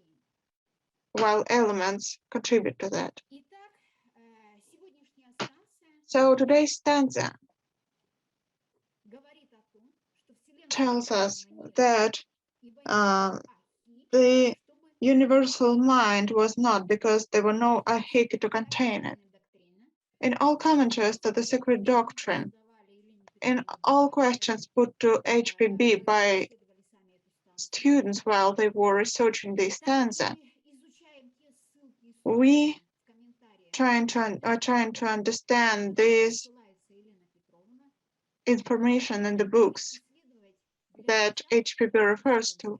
while elements contribute to that. So today's stanza tells us that the universal mind was not because there were no ahiki to contain it. In all commentaries to the Secret Doctrine, in all questions put to HPB by students while they were researching this stanza, we are trying to understand this information in the books that HPB refers to.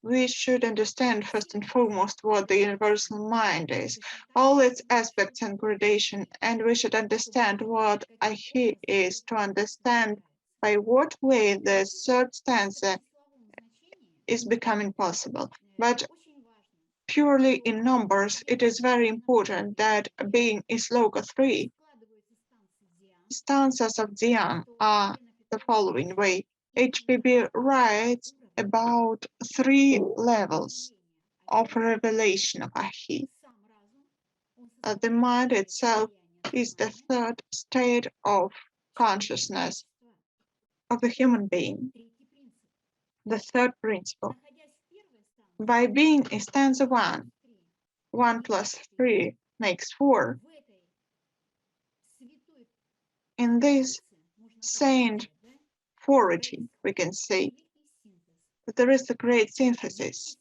We should understand first and foremost what the universal mind is, all its aspects and gradation, and we should understand what Ahi is to understand by what way the third stanza is becoming possible. But purely in numbers, it is very important that being is Sloka 3. Stanzas of Dhyan are the following way. HPB writes about 3 levels of revelation of Ahi. The mind itself is the third state of consciousness of the human being, the third principle. By being in stanza 1, 1 plus 3 makes 4. In this saint fority, we can say that there is a great synthesis.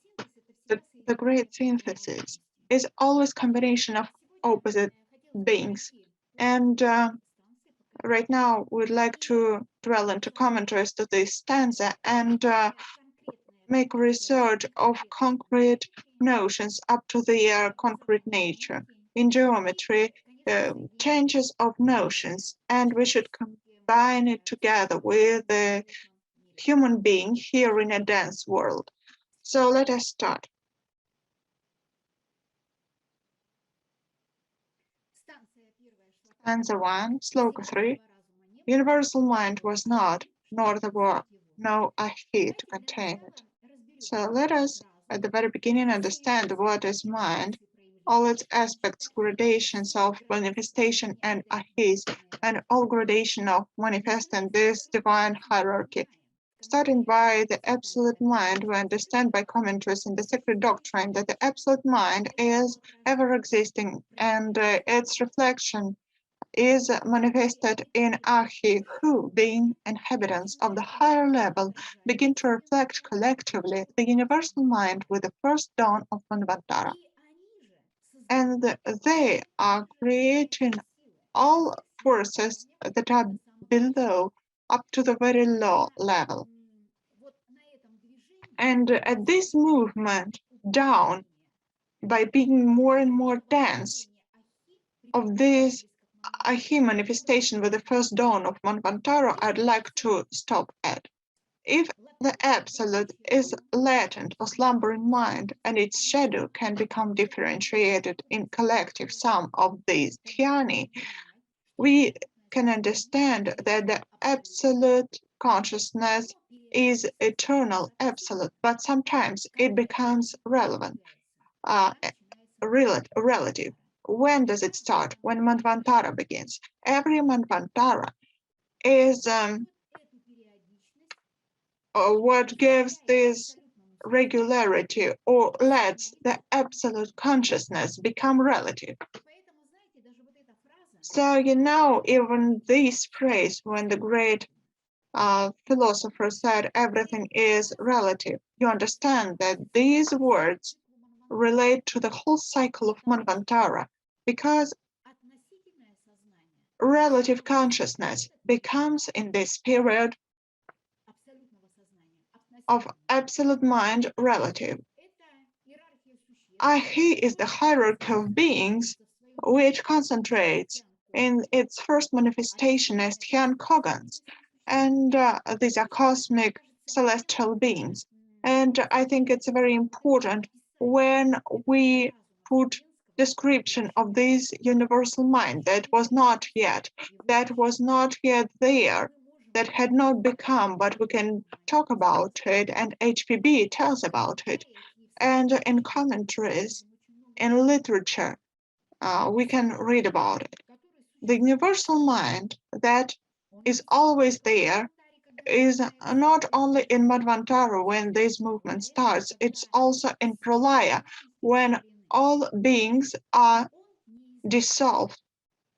The great synthesis is always combination of opposite beings. And right now, we'd like to dwell into commentaries to this stanza and make research of concrete notions up to their concrete nature. In geometry, changes of notions, and we should combine it together with the human being here in a dense world. So let us start. Stanza 1, Sloka 3. Universal mind was not, nor there were no Agni to contain it. So let us, at the very beginning, understand what is mind, all its aspects, gradations of manifestation and Agnis, and all gradation of manifesting this divine hierarchy. Starting by the absolute mind, we understand by commentaries in the Secret Doctrine that the absolute mind is ever existing, and its reflection is manifested in Agni, who, being inhabitants of the higher level, begin to reflect collectively the universal mind with the first dawn of Manvantara. And they are creating all forces that are below up to the very low level. And at this movement down, by being more and more dense of this Agni manifestation with the first dawn of Manvantara, I'd like to stop at. If the absolute is latent or slumbering mind, and its shadow can become differentiated in collective sum of these dhyani, we can understand that the absolute consciousness is eternal absolute, but sometimes it becomes relevant, relative. When does it start? When Manvantara begins. Every Manvantara is what gives this regularity or lets the absolute consciousness become relative. So, even this phrase, when the great philosopher said everything is relative, you understand that these words relate to the whole cycle of Manvantara, because relative consciousness becomes in this period of absolute mind relative. Agni is the hierarchy of beings which concentrates in its first manifestation as Dhyan Kogans, and these are cosmic celestial beings. And I think it's very important when we put description of this universal mind that was not yet there, that had not become, but we can talk about it, and HPB tells about it. And in commentaries, in literature, we can read about it. The universal mind that is always there is not only in Manvantara when this movement starts, it's also in Pralaya when all beings are dissolved.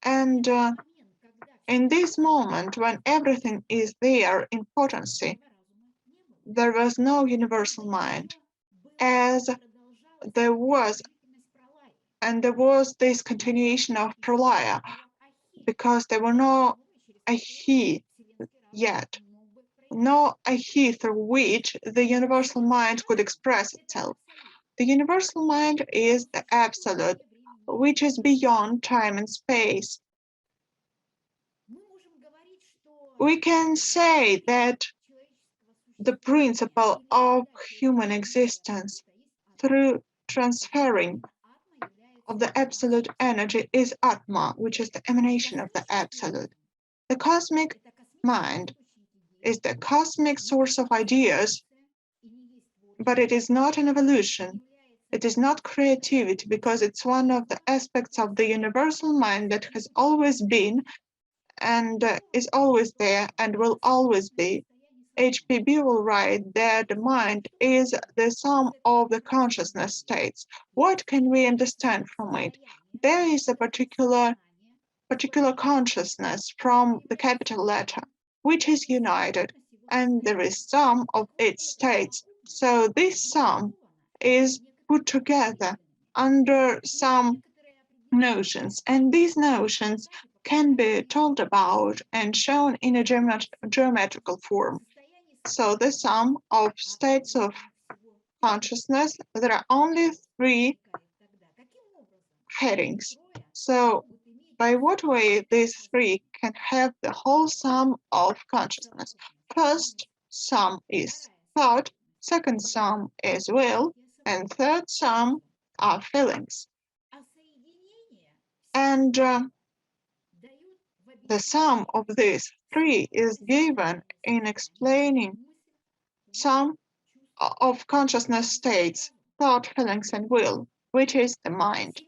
And in this moment, when everything is there in potency, there was no universal mind, as there was this continuation of Pralaya, because there were no Agni yet, no Agni through which the universal mind could express itself. The universal mind is the absolute, which is beyond time and space. We can say that the principle of human existence through transferring of the absolute energy is Atma, which is the emanation of the absolute. The cosmic mind is the cosmic source of ideas, but it is not an evolution. It is not creativity, because it's one of the aspects of the universal mind that has always been and is always there and will always be. HPB will write that the mind is the sum of the consciousness states. What can we understand from it? There is a particular consciousness from the capital letter, which is united, and there is sum of its states. So this sum is put together under some notions, and these notions can be told about and shown in a geometrical form. So the sum of states of consciousness, there are only three headings. So by what way these three can have the whole sum of consciousness? First sum is thought, second sum is will, and third sum are feelings. And the sum of these three is given in explaining some of consciousness states, thought, feelings, and will, which is the mind.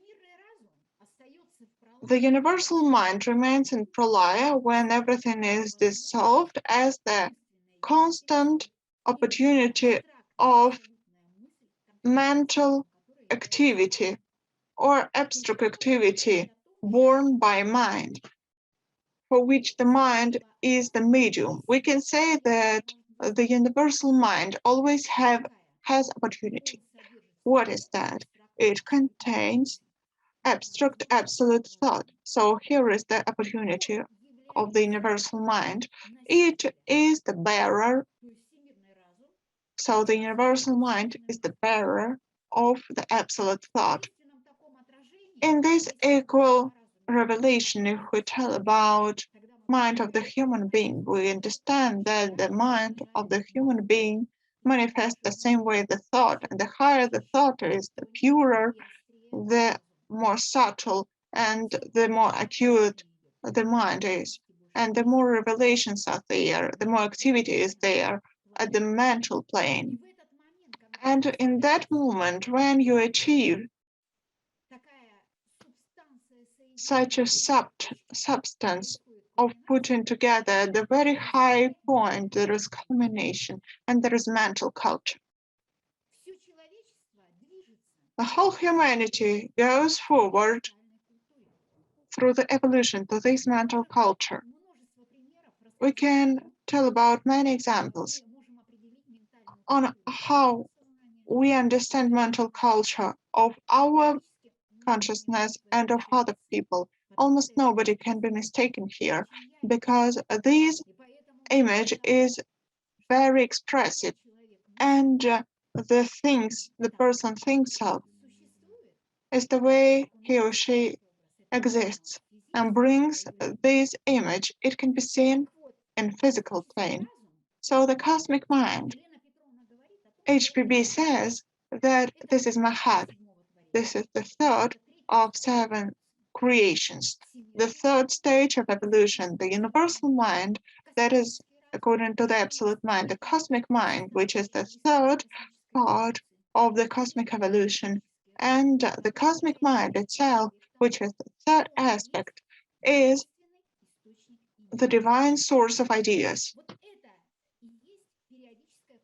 The universal mind remains in pralaya when everything is dissolved as the constant opportunity of mental activity or abstract activity born by mind, for which the mind is the medium. We can say that the universal mind always has opportunity. What is that? It contains abstract absolute thought. So here is the opportunity of the universal mind. It is the bearer. So the universal mind is the bearer of the absolute thought. In this equal revelation, if we tell about mind of the human being, we understand that the mind of the human being manifests the same way the thought, and the higher the thought is, the purer, the more subtle, and the more acute the mind is, and the more revelations are there, the more activity is there at the mental plane. And in that moment, when you achieve such a substance of putting together the very high point, there is culmination and there is mental culture. The whole humanity goes forward through the evolution to this mental culture. We can tell about many examples on how we understand mental culture of our consciousness and of other people. Almost nobody can be mistaken here because this image is very expressive, and the things the person thinks of is the way he or she exists and brings this image. It can be seen in physical plane. So the cosmic mind, HPB says that this is Mahat. This is the third of 7 creations, the third stage of evolution, the universal mind, that is, according to the absolute mind, the cosmic mind, which is the third part of the cosmic evolution, and the cosmic mind itself, which is the third aspect, is the divine source of ideas.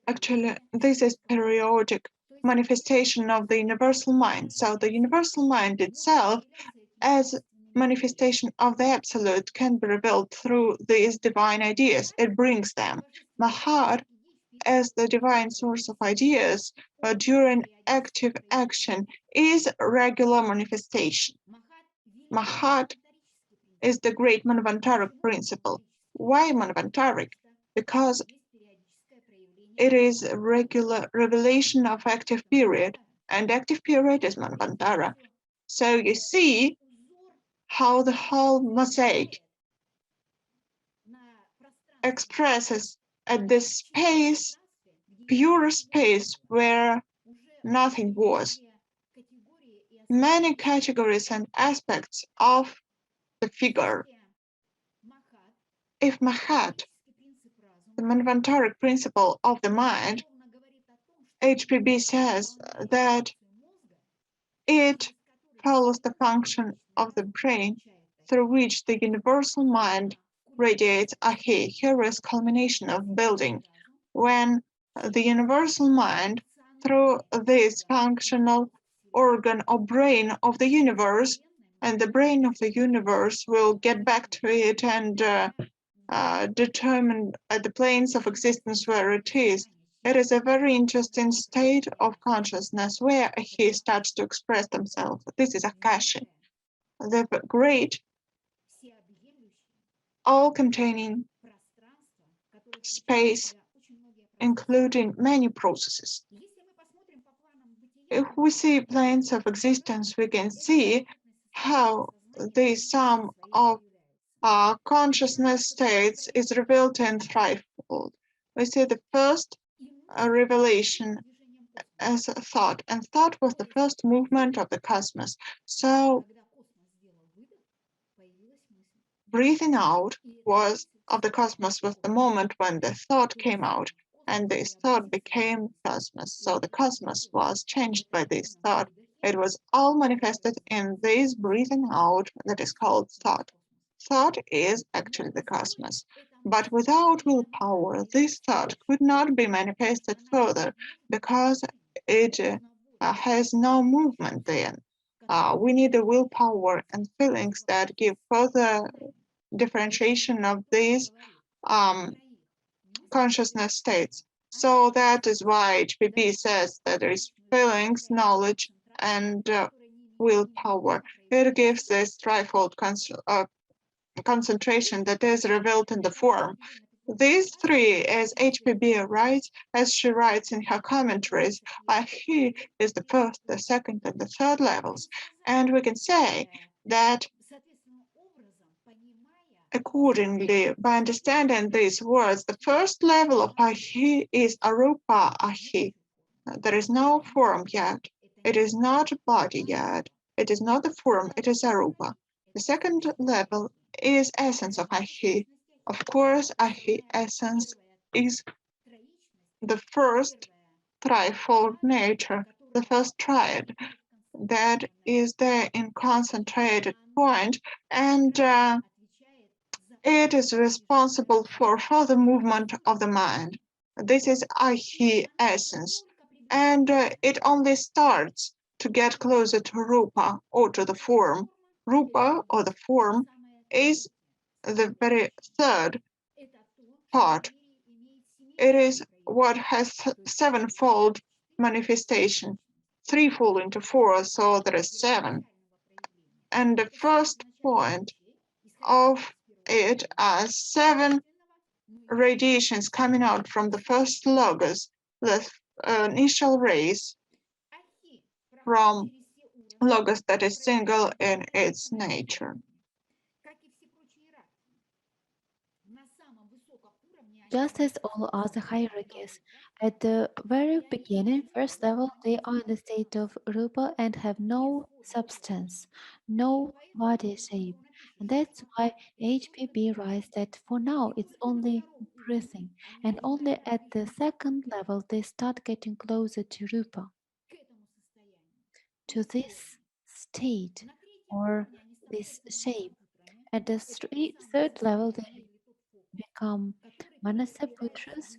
Actually, this is periodic manifestation of the universal mind. So the universal mind itself, as manifestation of the absolute, can be revealed through these divine ideas. It brings them. Mahat, as the divine source of ideas during active action, is regular manifestation. Mahat is the great Manvantaric principle. Why Manvantaric? Because it is a regular revelation of active period, and active period is Manvantara. So you see how the whole mosaic expresses at this space, pure space where nothing was, many categories and aspects of the figure. If Mahat, the Manvantaric principle of the mind, HPB says that it follows the function of the brain through which the universal mind radiates ahi. Here is culmination of building, when the universal mind, through this functional organ or brain of the universe, and the brain of the universe will get back to it and determine at the planes of existence where it is. It is a very interesting state of consciousness where he starts to express himself. This is Akashi, the great, all-containing space, including many processes. if we see planes of existence, we can see how the sum of consciousness states is revealed in threefold. We see the first revelation as a thought, and thought was the first movement of the cosmos. So breathing out was of the cosmos was the moment when the thought came out, and this thought became cosmos. So the cosmos was changed by this thought. It was all manifested in this breathing out that is called thought. Thought is actually the cosmos. But without willpower, this thought could not be manifested further because it has no movement then. We need a willpower and feelings that give further differentiation of these consciousness states. So that is why HPP says that there is feelings, knowledge, and willpower. It gives this threefold concentration that is revealed in the form. These three, as HPB writes, as she writes in her commentaries, he is the first, the second, and the third levels. And we can say that accordingly, by understanding these words, the first level of Ahi is Arupa Ahi. There is no form yet. It is not a body yet. It is not the form, it is Arupa. The second level is essence of Ahi. Of course, Ahi essence is the first threefold nature, the first triad that is there in concentrated point, and it is responsible for further movement of the mind. This is Ahi essence, and it only starts to get closer to Rupa or to the form. Rupa or the form is the very third part. It is what has sevenfold manifestation, threefold into four, so there is seven. And the first point of it are seven radiations coming out from the first logos, the initial rays from logos that is single in its nature. Just as all other hierarchies, at the very beginning, first level, they are in the state of Rupa and have no substance, no body shape. And that's why HPB writes that for now it's only breathing, and only at the second level they start getting closer to Rupa, to this state or this shape. At the third level, they become Manasaputras,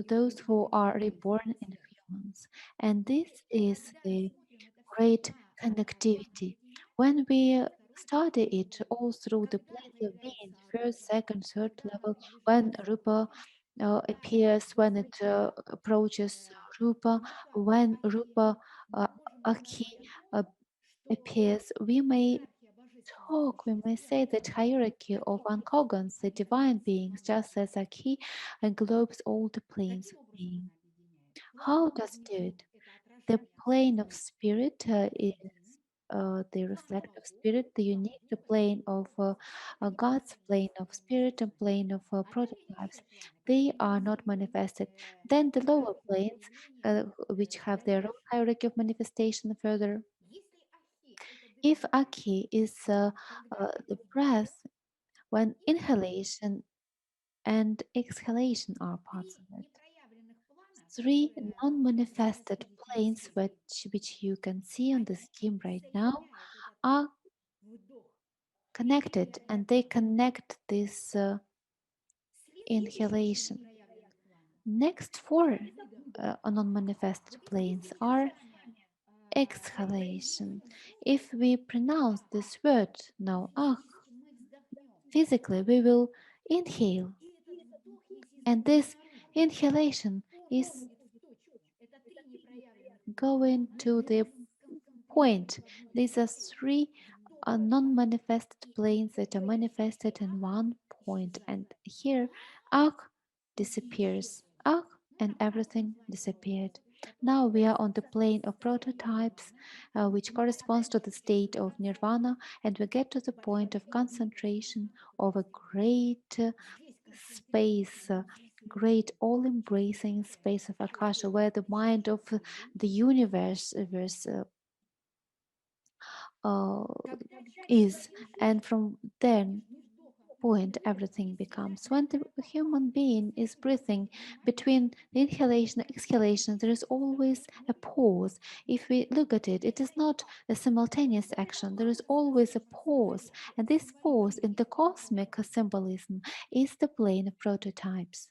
those who are reborn in humans. And this is the great connectivity. When we study it all through the place of being, first, second, third level, when Rupa appears, when it approaches Rupa, when Rupa Akhi uh, appears, we may we may say that hierarchy of unkogans, the divine beings, just as Akhi englobes all the planes of being. How does it do it? The plane of spirit is the reflective spirit, the unique, the plane of God's plane of spirit and plane of prototypes. They are not manifested. Then the lower planes, which have their own hierarchy of manifestation further. If Aki is the breath, when inhalation and exhalation are parts of it. Three non-manifested planes, which you can see on the scheme right now, are connected, and they connect this inhalation. Next four non-manifested planes are exhalation. If we pronounce this word now, physically we will inhale, and this inhalation is going to the point. These are three non-manifested planes that are manifested in one point, and here Akh disappears. Akh and everything disappeared. Now we are on the plane of prototypes, which corresponds to the state of nirvana, and we get to the point of concentration of a great space, great all-embracing space of Akasha, where the mind of the universe uh, is, and from then point everything becomes. When the human being is breathing between the inhalation and exhalation, there is always a pause. If we look at it, it is not a simultaneous action, there is always a pause, and this pause in the cosmic symbolism is the plane of prototypes.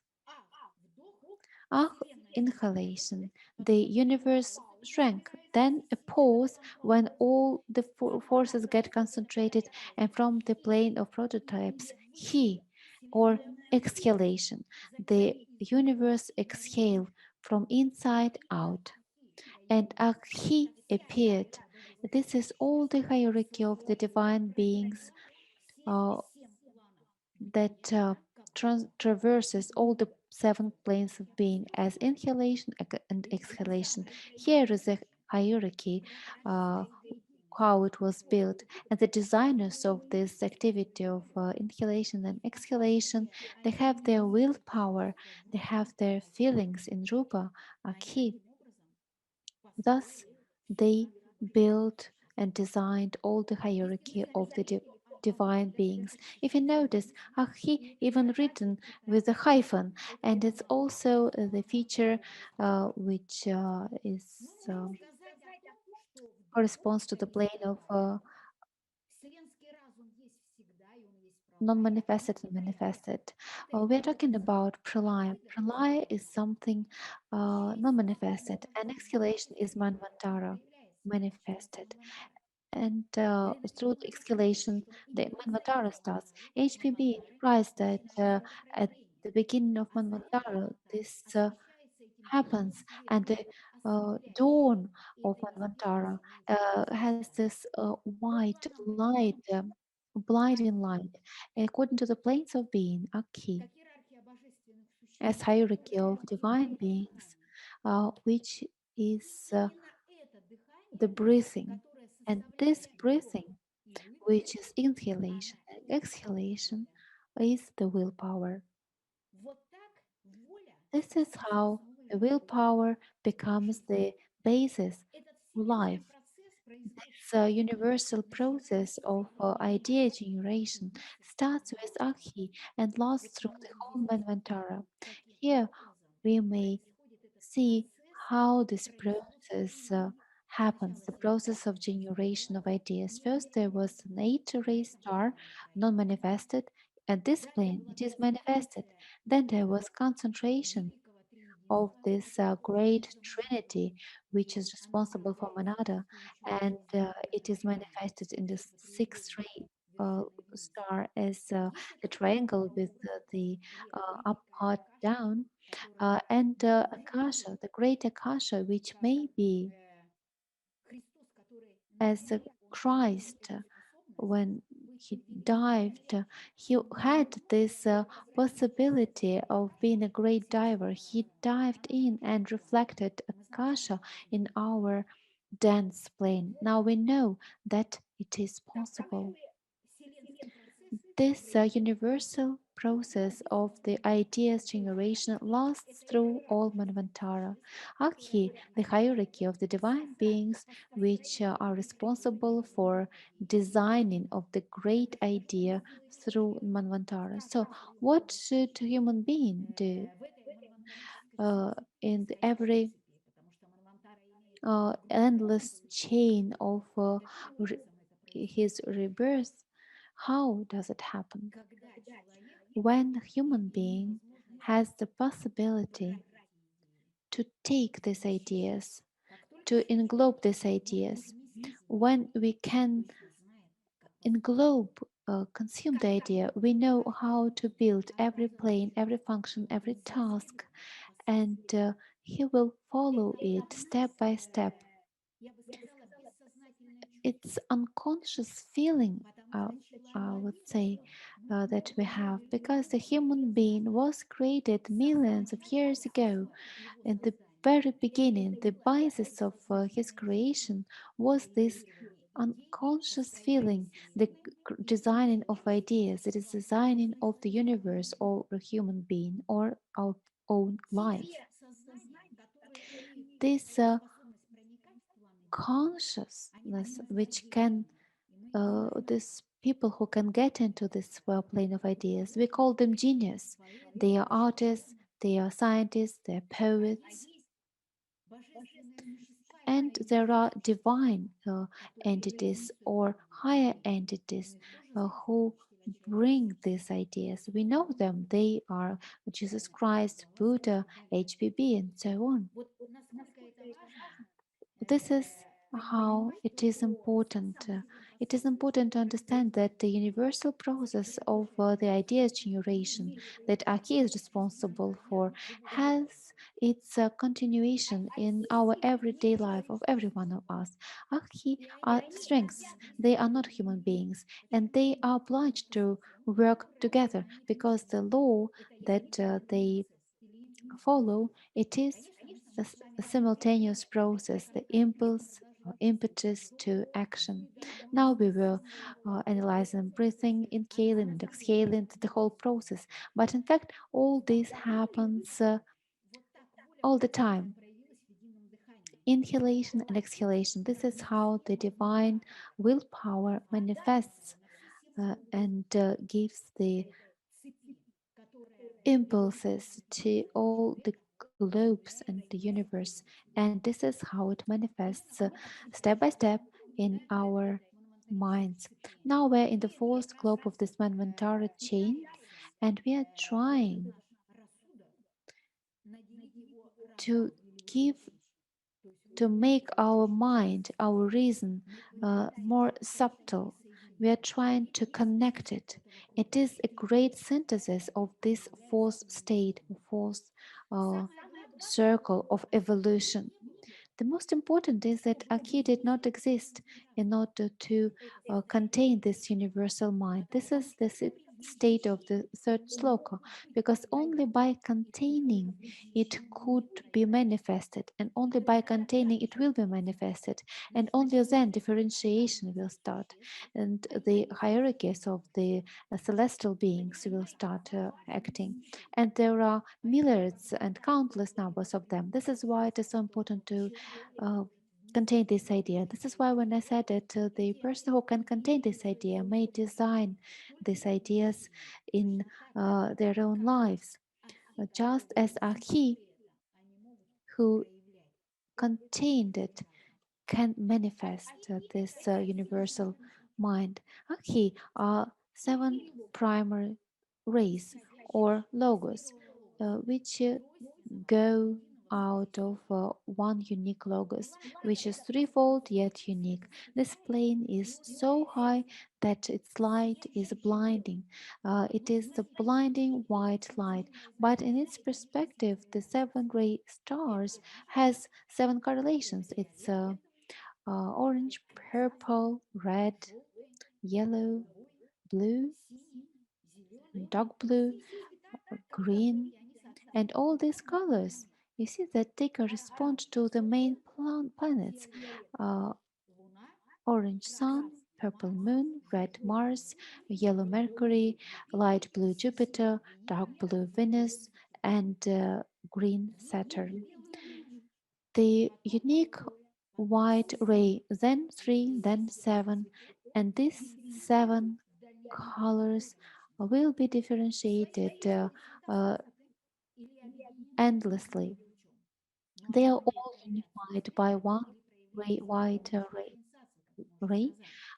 Ah, inhalation. The universe shrank. Then a pause when all the forces get concentrated, and from the plane of prototypes, he or exhalation. The universe exhale from inside out. And he appeared. This is all the hierarchy of the divine beings uh, that traverses all the seven planes of being as inhalation and exhalation. Here is a hierarchy, how it was built, and the designers of this activity of inhalation and exhalation, they have their willpower, they have their feelings in Rupa, Agni. Thus, they built and designed all the hierarchy of the divine beings. If you notice, Ahi even written with a hyphen, and it's also the feature which corresponds to the plane of non-manifested and manifested. We're talking about pralaya. Pralaya is something non-manifested, and exhalation is manvantara, manifested. And through the exhalation, the manvantara starts. HPB writes that at the beginning of manvantara, this happens, and the dawn of manvantara has this white light, blinding light, according to the planes of being, Akhi, as hierarchy of divine beings, which is the breathing. And this breathing, which is inhalation and exhalation, is the willpower. This is how the willpower becomes the basis of life. This universal process of idea generation starts with Akhi and lasts through the whole Manvantara. Here we may see how this process happens, the process of generation of ideas. First, there was an eight-ray star, non-manifested. At this plane, it is manifested. Then there was concentration of this great trinity, which is responsible for Manada, and it is manifested in the sixth ray star as the triangle with the up part down, and Akasha, the great Akasha, which may be as Christ when he dived, he had this possibility of being a great diver. He dived in and reflected Akasha in our dance plane. Now we know that it is possible. This universal process of the ideas generation lasts through all Manvantara. Akhi, the hierarchy of the divine beings, which are responsible for designing of the great idea through Manvantara. So, what should human being do uh, in every endless chain of his rebirth? How does it happen? When a human being has the possibility to take these ideas, to englobe these ideas, when we can englobe, consume the idea, we know how to build every plane, every function, every task, and he will follow it step by step. It's unconscious feeling, uh, I would say, that we have, because the human being was created millions of years ago in the very beginning, the basis of his creation was this unconscious feeling, the designing of ideas. It is designing of the universe or a human being or our own life. This consciousness which can these people who can get into this plane of ideas, we call them genius. They are artists, they are scientists, they are poets, and there are divine entities or higher entities who bring these ideas. We know them. They are Jesus Christ, Buddha, HPB, and so on. This is how it is important. It is important to understand that the universal process of the ideas generation that Aki is responsible for has its continuation in our everyday life of every one of us. Aki are strengths. They are not human beings, and they are obliged to work together because the law that they follow, it is a simultaneous process, the impulse or impetus to action. Now we will analyze them breathing, inhaling and exhaling, the whole process. But in fact, all this happens all the time. Inhalation and exhalation. This is how the divine willpower manifests and gives the impulses to all the globes and the universe, and this is how it manifests step by step in our minds. Now we're in the fourth globe of this Manvantara chain, and we are trying to give to make our mind, our reason more subtle. We are trying to connect it. It is a great synthesis of this fourth state, fourth uh, circle of evolution. The most important is that Aki did not exist in order to contain this universal mind. This is the state of the third sloka, because only by containing it could be manifested, and only by containing it will be manifested, and only then differentiation will start, and the hierarchies of the celestial beings will start acting. And there are milliards and countless numbers of them. This is why it is so important to uh, contain this idea. This is why when I said that the person who can contain this idea may design these ideas in their own lives, just as Aki, who contained it, can manifest this universal mind. Aki are seven primary rays or logos, which go out of one unique logos, which is threefold yet unique. This plane is so high that its light is blinding. It is the blinding white light, but in its perspective, the seven ray stars has seven correlations. It's orange, purple, red, yellow, blue, dark blue, green, and all these colors. You see that they correspond to the main planets: uh, orange sun, purple moon, red Mars, yellow Mercury, light blue Jupiter, dark blue Venus, and green Saturn. The unique white ray, then three, then seven, and these seven colors will be differentiated uh, endlessly. They are all unified by one white ray,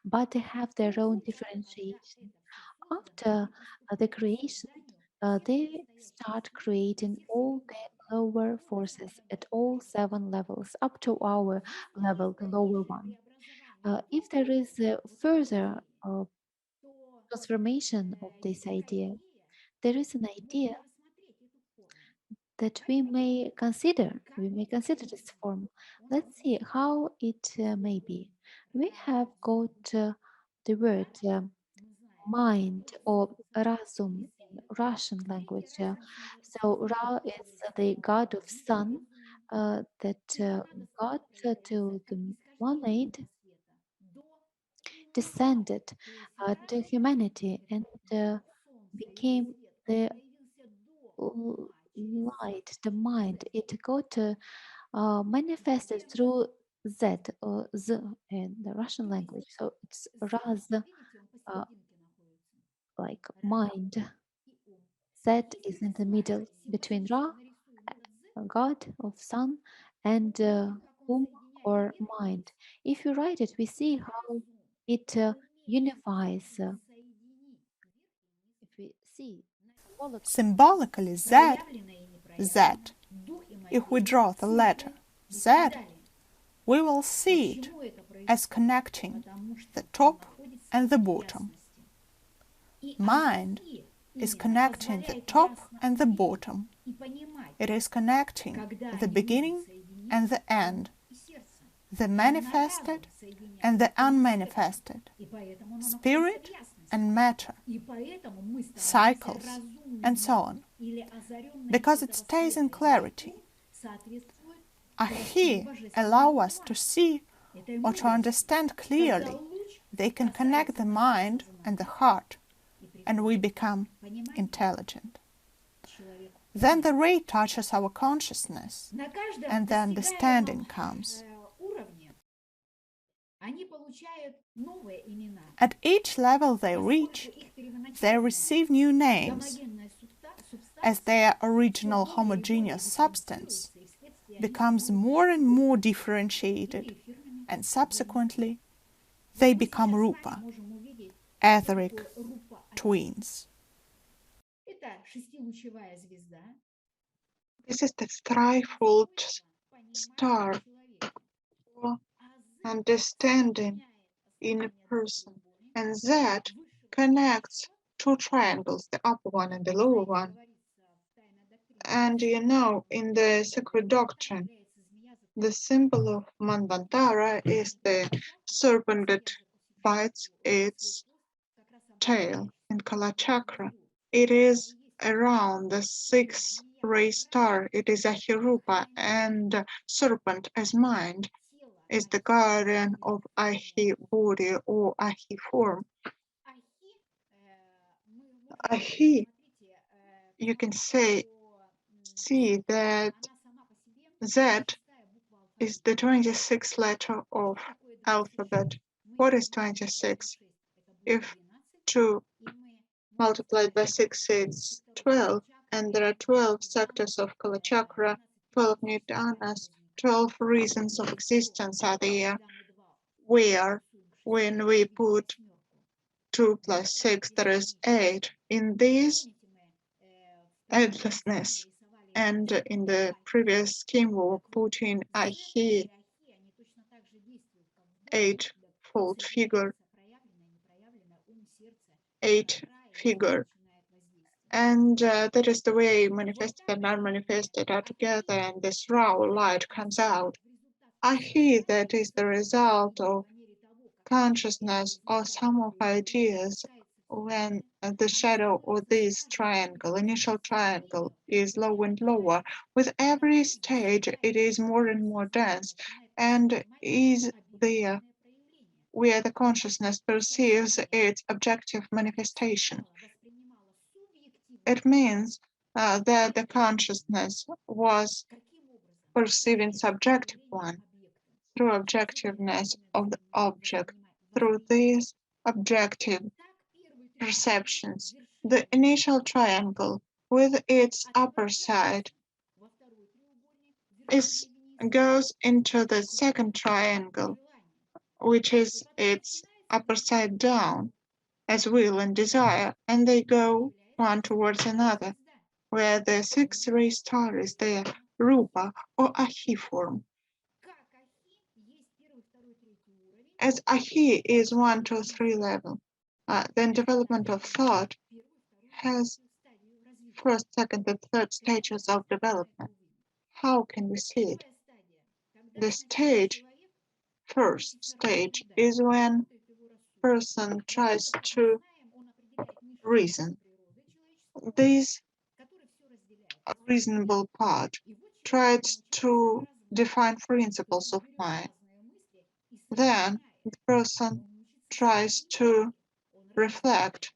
but they have their own differentiation. After the creation, they start creating all their lower forces at all seven levels, up to our level, the lower one. If there is a further transformation of this idea, there is an idea that we may consider this form. Let's see how it may be. We have got the word mind or razum in Russian language. So Ra is the god of sun, that got to the mermaid, descended to humanity and became the light, the mind. It got manifested through Z or Z in the Russian language. So it's Raz, like mind. Z is in the middle between Ra, God of sun, and or mind. If you write it, we see how it unifies. If we see Symbolically, Z, if we draw the letter Z, we will see it as connecting the top and the bottom. Mind is connecting the top and the bottom. It is connecting the beginning and the end, the manifested and the unmanifested, spirit and matter, cycles, and so on, because it stays in clarity. Ahi allow us to see or to understand clearly. They can connect the mind and the heart, and we become intelligent. Then the ray touches our consciousness, and the understanding comes. At each level they reach, they receive new names, as their original homogeneous substance becomes more and more differentiated, and subsequently they become Rupa, etheric twins. This is the threefold star for understanding in a person, and that connects two triangles, the upper one and the lower one. And you know, in the Secret Doctrine, the symbol of Manvantara is the serpent that bites its tail in Kala Chakra. It is around the sixth ray star. It is Arupa, and serpent as mind is the guardian of Ahi body or Ahi form. Ahi, you can see that Z is the 26th letter of alphabet. What is 26? If 2 multiplied by 6 is 12, and there are 12 sectors of Kala Chakra, 12 Nidanas, 12 reasons of existence are there, where when we put 2 plus 6, there is 8. In this endlessness, and in the previous scheme we were putting Ahi, eightfold figure, 8 figure. And that is the way manifested and unmanifested are together, and this raw light comes out. Ahi, that is the result of consciousness or sum of ideas when the shadow of this triangle, initial triangle, is low and lower. With every stage, it is more and more dense and is there where the consciousness perceives its objective manifestation. It means that the consciousness was perceiving subjective one through objectiveness of the object, through these objective perceptions. The initial triangle with its upper side goes into the second triangle, which is its upper side down, as will and desire, and they go one towards another, where the sixth ray star is there, Rupa or Ahi form. As Ahi is 1, 2, 3 level, then development of thought has first, second, and third stages of development. How can we see it? The first stage is when person tries to reason. This reasonable part tried to define principles of mind. Then the person tries to reflect,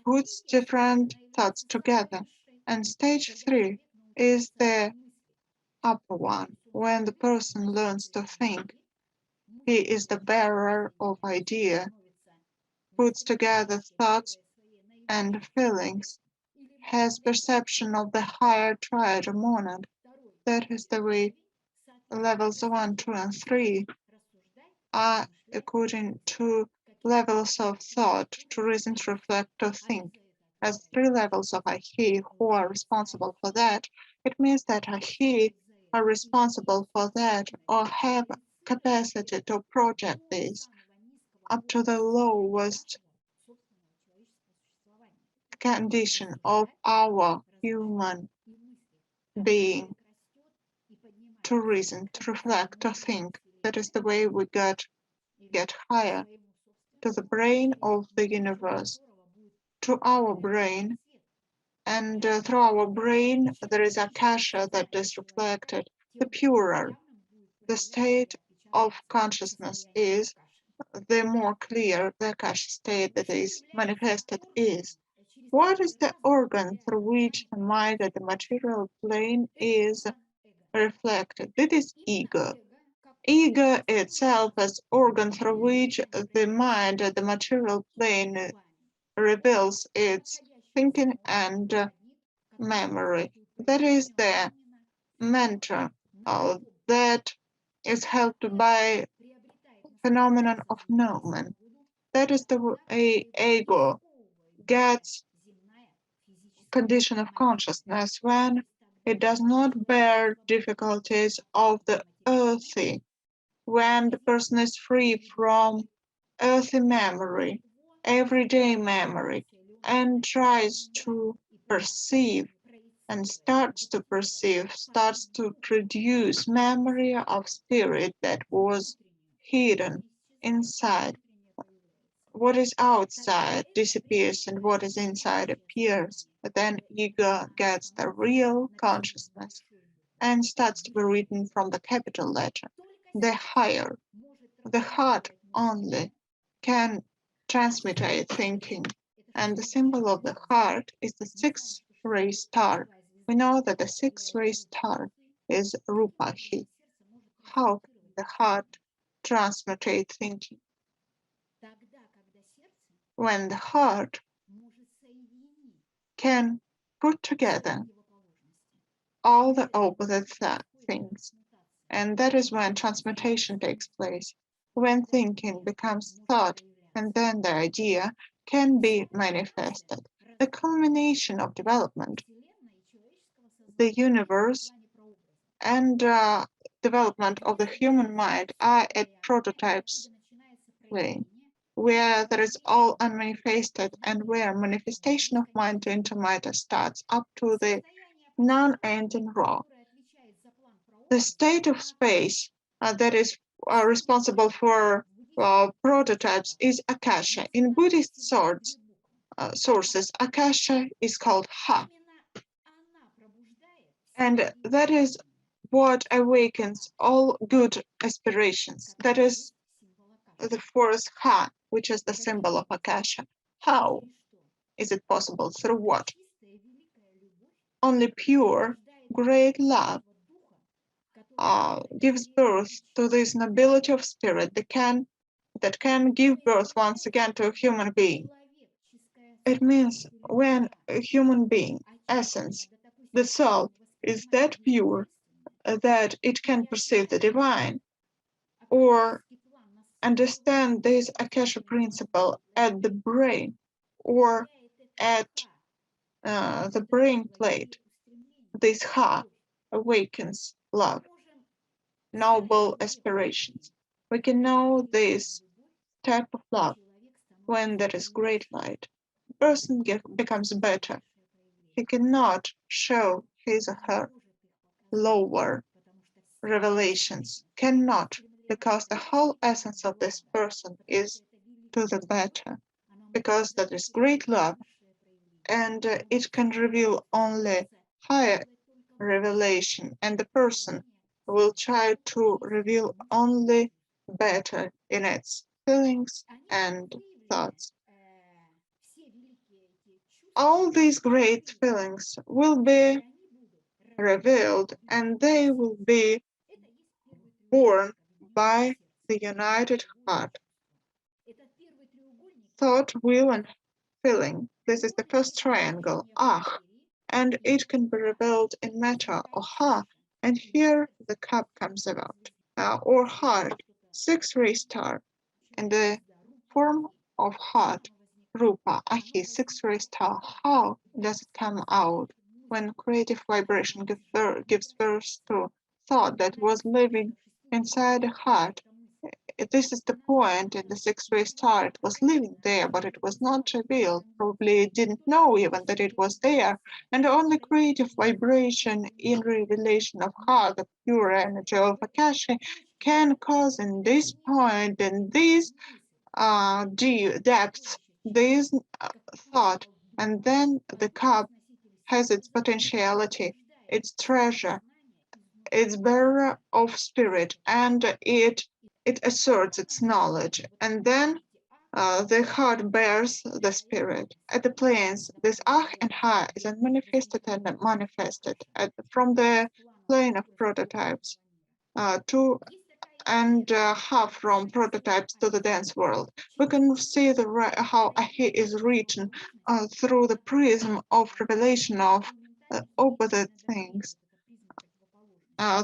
puts different thoughts together. And stage 3 is the upper one, when the person learns to think. He is the bearer of idea, puts together thoughts and feelings, has perception of the higher triad or monad. That is the way levels 1, 2, and 3 are according to levels of thought, to reason, to reflect, to think. As 3 levels of Ahi who are responsible for that, it means that Ahi are responsible for that or have capacity to project this up to the lowest condition of our human being, to reason, to reflect, to think. That is the way we get higher to the brain of the universe, to our brain, and through our brain there is akasha that is reflected. The purer the state of consciousness is, the more clear the akasha state that is manifested is. What is the organ through which the mind at the material plane is reflected? It is ego. Ego itself as organ through which the mind at the material plane reveals its thinking and memory. That is the mentor that is helped by phenomenon of knowing. That is the way ego gets condition of consciousness when it does not bear difficulties of the earthy, when the person is free from earthy memory, everyday memory, and tries to perceive and starts to perceive, starts to produce memory of spirit that was hidden inside. What is outside disappears and what is inside appears. But then ego gets the real consciousness and starts to be written from the capital letter. The higher, the heart only can transmit a thinking. And the symbol of the heart is the 6th ray star. We know that the 6th ray star is Rupa. How can the heart transmutate thinking? When the heart can put together all the opposite things, and that is when transmutation takes place, when thinking becomes thought, and then the idea can be manifested. The culmination of development, the universe, and development of the human mind are at prototypes plane, where there is all unmanifested and where manifestation of mind into matter starts up to the non-ending raw. The state of space that is responsible for prototypes is akasha. In Buddhist sources, akasha is called ha, and that is what awakens all good aspirations. That is the force ha, which is the symbol of akasha. How is it possible? Through what? Only pure, great love gives birth to this nobility of spirit that can give birth once again to a human being. It means when a human being, essence, the soul, is that pure that it can perceive the divine or understand this Akasha principle at the brain or at the brain plate, this ha awakens love, noble aspirations. We can know this type of love when there is great light. The person becomes better. He cannot show his or her lower revelations, cannot, because the whole essence of this person is to the better, because that is great love, and it can reveal only higher revelation, and the person will try to reveal only better in its feelings and thoughts. All these great feelings will be revealed, and they will be born by the united heart. Thought, will, and feeling. This is the first triangle, and it can be revealed in matter, or ha, and here the cup comes about, or heart, 6-ray star, in the form of heart, Rupa, Ahi, 6-ray star. How does it come out when creative vibration gives birth to thought that was living inside the heart? This is the point in the 6-ray star. It was living there, but it was not revealed. Probably it didn't know even that it was there. And only creative vibration in revelation of heart, the pure energy of Akashi, can cause in this point, in this depth, this thought. And then the cup has its potentiality, its treasure, its bearer of spirit, and it asserts its knowledge, and then the heart bears the spirit. At the planes, this and Ha is unmanifested and manifested from the plane of prototypes to Ha from prototypes to the dance world. We can see how Ahi is written through the prism of revelation of opposite things.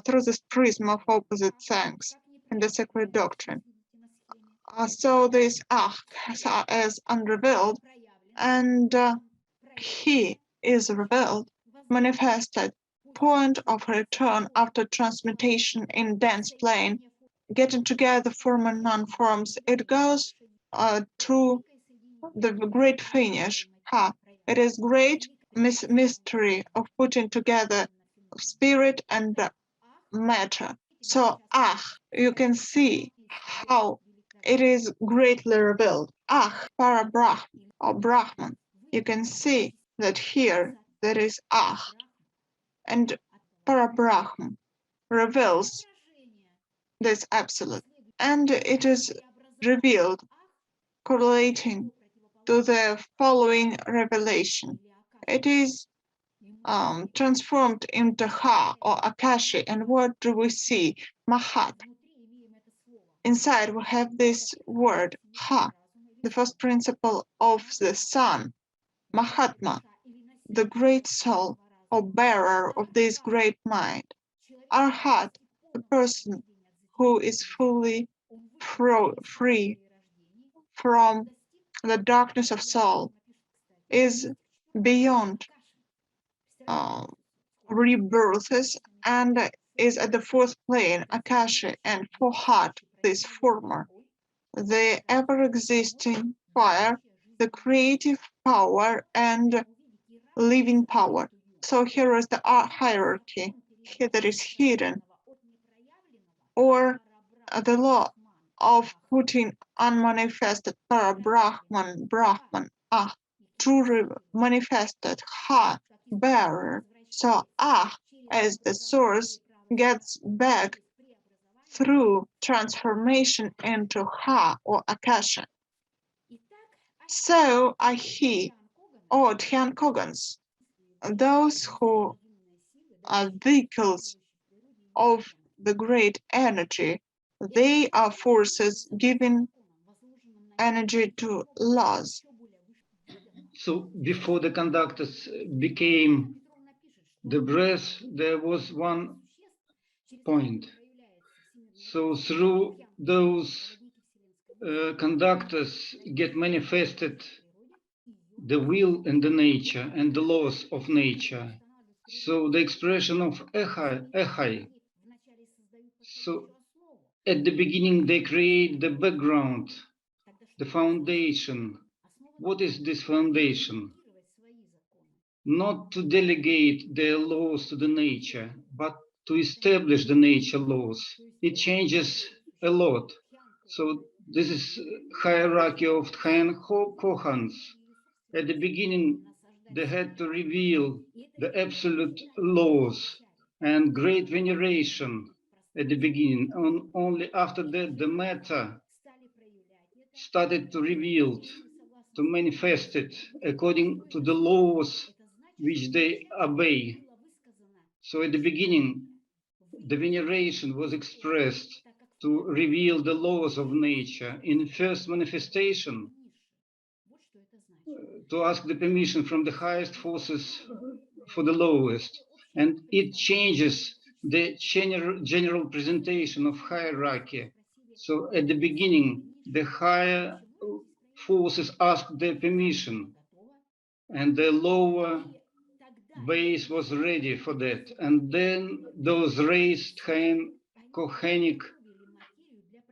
Through this prism of opposite things in the Secret Doctrine. So this is unrevealed, and he is revealed, manifested, point of return after transmutation in dense plane, getting together form and non-forms. It goes to the great finish. It is great mystery of putting together spirit and matter. So you can see how it is greatly revealed. Parabrahman or Brahman. You can see that here there is and Parabrahman reveals this absolute. And it is revealed correlating to the following revelation. It is transformed into Ha or Akashi, and what do we see? Mahat. Inside we have this word Ha, the first principle of the sun, Mahatma, the great soul or bearer of this great mind. Arhat, the person who is fully free from the darkness of soul, is beyond rebirths and is at the fourth plane, Akasha, and for heart, this former, the ever-existing fire, the creative power and living power. So here is the hierarchy here that is hidden, or the law of putting unmanifested Brahman, to manifested Ha, bearer. So as the source gets back through transformation into Ha or Akasha. So Ahi or Tian Kogans, those who are vehicles of the great energy, they are forces giving energy to laws. So before the conductors became the breath, there was one point. So through those conductors get manifested the will and the nature and the laws of nature. So the expression of echai. So at the beginning they create the background, the foundation. What is this foundation? Not to delegate their laws to the nature, but to establish the nature laws. It changes a lot. So this is hierarchy of Tchayan Kohans. At the beginning, they had to reveal the absolute laws and great veneration at the beginning. Only after that, the matter started to reveal, to manifest it according to the laws which they obey. So at the beginning, the veneration was expressed to reveal the laws of nature. In first manifestation, to ask the permission from the highest forces for the lowest. And it changes the general presentation of hierarchy. So at the beginning, the higher forces asked their permission, and the lower base was ready for that. And then those raised Kohenic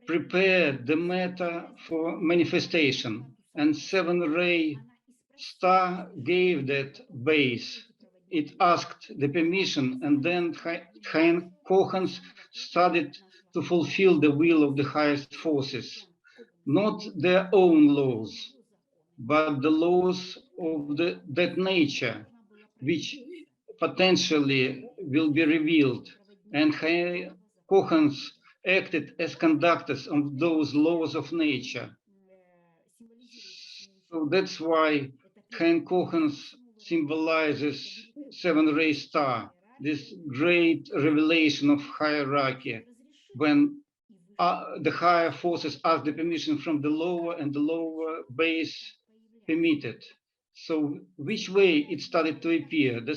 prepared the matter for manifestation, and seven-ray star gave that base. It asked the permission, and then Kohans started to fulfill the will of the highest forces, not their own laws, but the laws of that nature, which potentially will be revealed. And Kohans acted as conductors of those laws of nature. So that's why Kohans symbolizes seven-ray star, this great revelation of hierarchy, when the higher forces ask the permission from the lower, and the lower base permitted. So which way it started to appear? The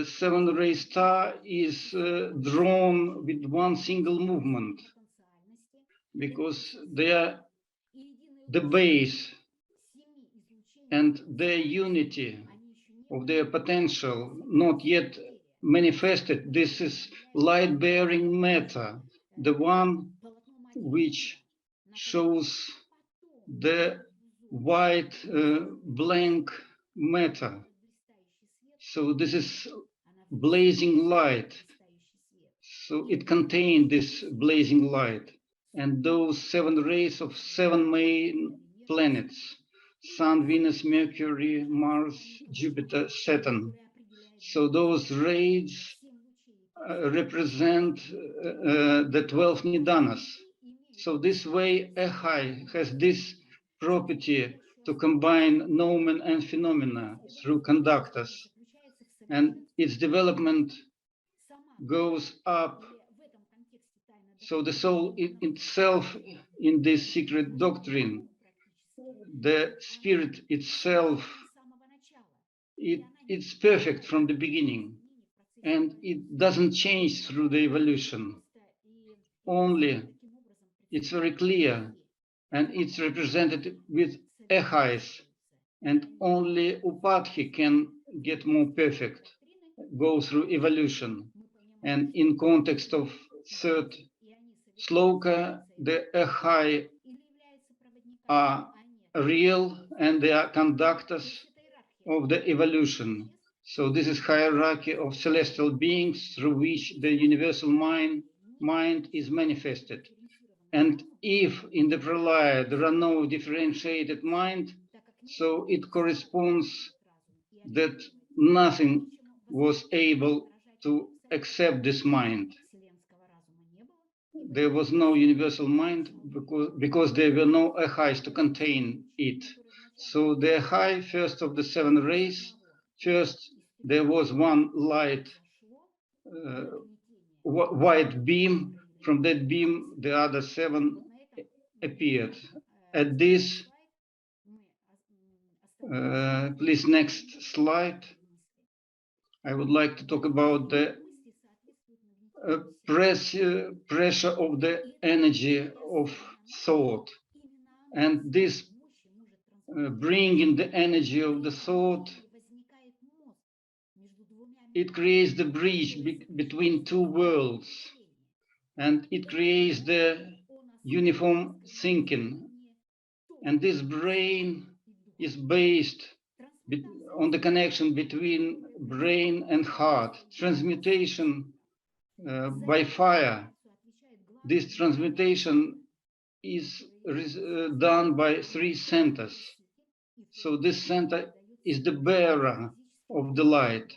seven-ray star is drawn with one single movement, because they are the base and their unity of their potential not yet manifested. This is light-bearing matter, the one which shows the white blank matter. So this is blazing light. So it contained this blazing light, and those seven rays of seven main planets: Sun, Venus, Mercury, Mars, Jupiter, Saturn. So those rays represent the 12 Nidanas. So this way, Ehai has this property to combine nomen and phenomena through conductors, and its development goes up. So the soul itself, in this secret doctrine, the spirit itself, it's perfect from the beginning, and it doesn't change through the evolution. Only it's very clear, and it's represented with Ehais, and only Upadhi can get more perfect, go through evolution. And in context of third Sloka, the Ehai are real, and they are conductors of the evolution. So this is hierarchy of celestial beings through which the universal mind is manifested. And if in the pralaya there are no differentiated mind, so it corresponds that nothing was able to accept this mind. There was no universal mind because there were no Ehais to contain it. So the Ehai, first of the seven rays, first there was one light, white beam. From that beam, the other seven appeared. At this, please, next slide. I would like to talk about the pressure of the energy of thought, and this bringing the energy of the thought, it creates the bridge between two worlds, and it creates the uniform thinking. And this brain is based on the connection between brain and heart, transmutation by fire. This transmutation is done by three centers. So this center is the bearer of the light,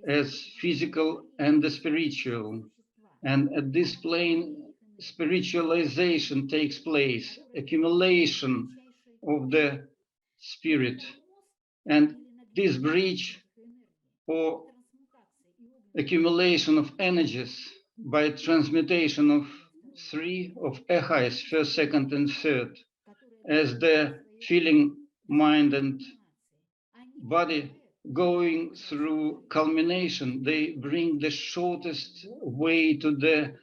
as physical and the spiritual. And at this plane, spiritualization takes place, accumulation of the spirit. And this bridge or accumulation of energies by transmutation of three of ehais, first, second, and third, as the feeling, mind, and body going through culmination, they bring the shortest way to the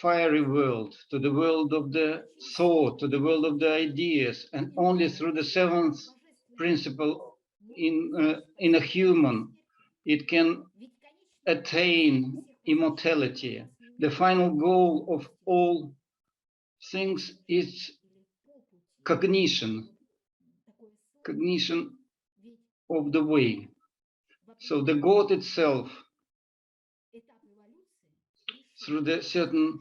fiery world, to the world of the thought, to the world of the ideas, and only through the seventh principle in a human, it can attain immortality. The final goal of all things is cognition of the way. So the God itself, through the certain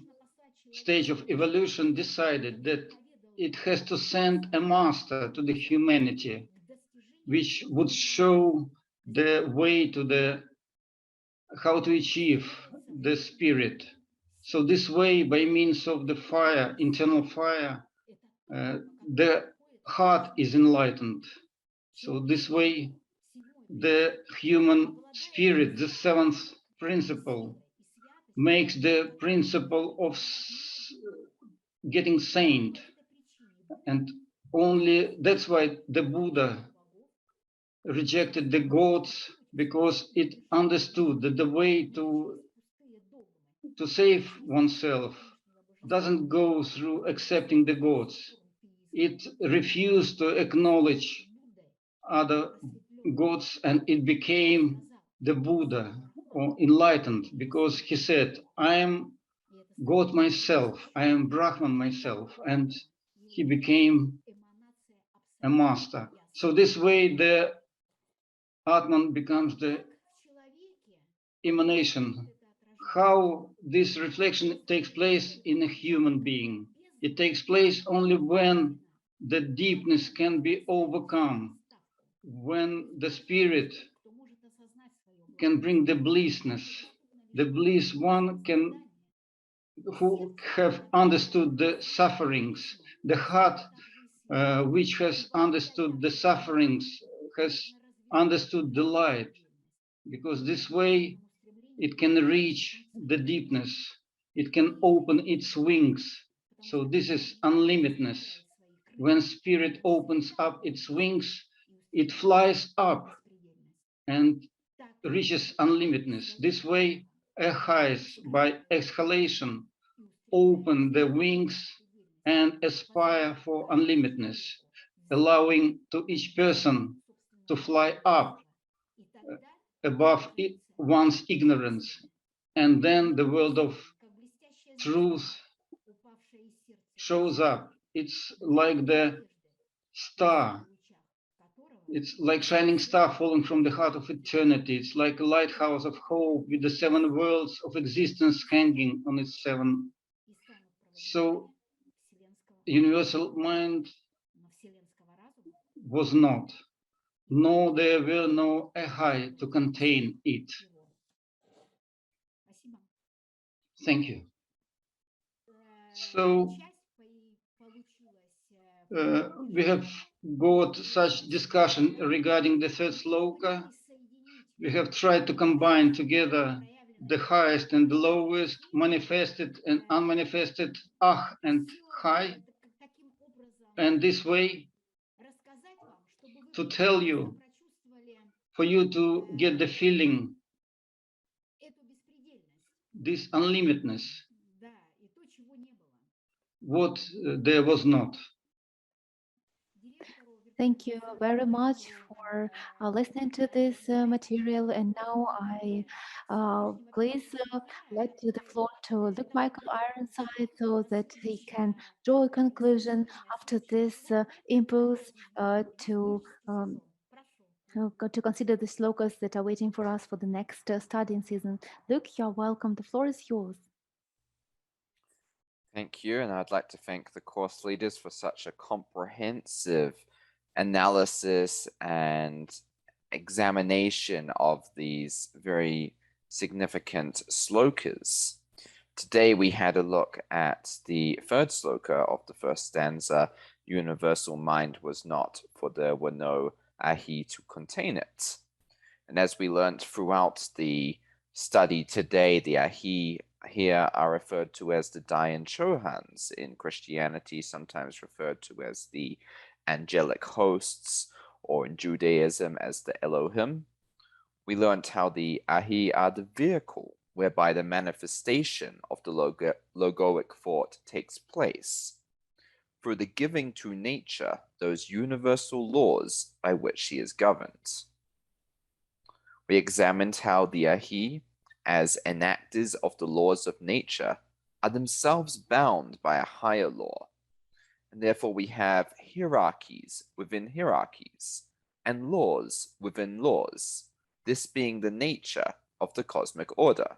stage of evolution, decided that it has to send a master to the humanity, which would show the way to the how to achieve the spirit. So this way, by means of the fire, internal fire, the heart is enlightened. So this way, the human spirit, the seventh principle, makes the principle of getting saint. And only that's why the Buddha rejected the gods, because it understood that the way to save oneself doesn't go through accepting the gods. It refused to acknowledge other gods, and it became the Buddha, or enlightened, because he said, I am God myself, I am Brahman myself, and he became a master. So this way the Atman becomes the emanation. How this reflection takes place in a human being? It takes place only when the deepness can be overcome, when the spirit can bring the blissness, the bliss one can, who have understood the sufferings, the heart which has understood the sufferings has understood the light, because this way it can reach the deepness, it can open its wings. So this is unlimitedness. When spirit opens up its wings, it flies up and reaches unlimitedness. This way, ehais, by exhalation, open the wings and aspire for unlimitedness, allowing to each person to fly up above one's ignorance. And then the world of truth shows up. It's like the star. It's like shining star falling from the heart of eternity. It's like a lighthouse of hope with the seven worlds of existence hanging on its seven. So universal mind was not, nor there were no ehai to contain it. Thank you. So we have got such discussion regarding the third sloka. We have tried to combine together the highest and the lowest, manifested and unmanifested, ah and high, and this way to tell you, for you to get the feeling, this unlimitedness, what there was not. Thank you very much for listening to this material. And now I please let the floor to Luke Michael Ironside so that he can draw a conclusion after this impulse to consider the slokas that are waiting for us for the next studying season. Luke, you're welcome. The floor is yours. Thank you. And I'd like to thank the course leaders for such a comprehensive analysis and examination of these very significant slokas. Today we had a look at the third sloka of the first stanza, universal mind was not, for there were no ahi to contain it. And as we learnt throughout the study today, the ahi here are referred to as the Dayan Chohans in Christianity, sometimes referred to as the angelic hosts, or in Judaism as the Elohim. We learnt how the ahi are the vehicle whereby the manifestation of the logoic thought takes place, through the giving to nature those universal laws by which she is governed. We examined how the ahi, as enactors of the laws of nature, are themselves bound by a higher law, and therefore we have hierarchies within hierarchies, and laws within laws, this being the nature of the cosmic order.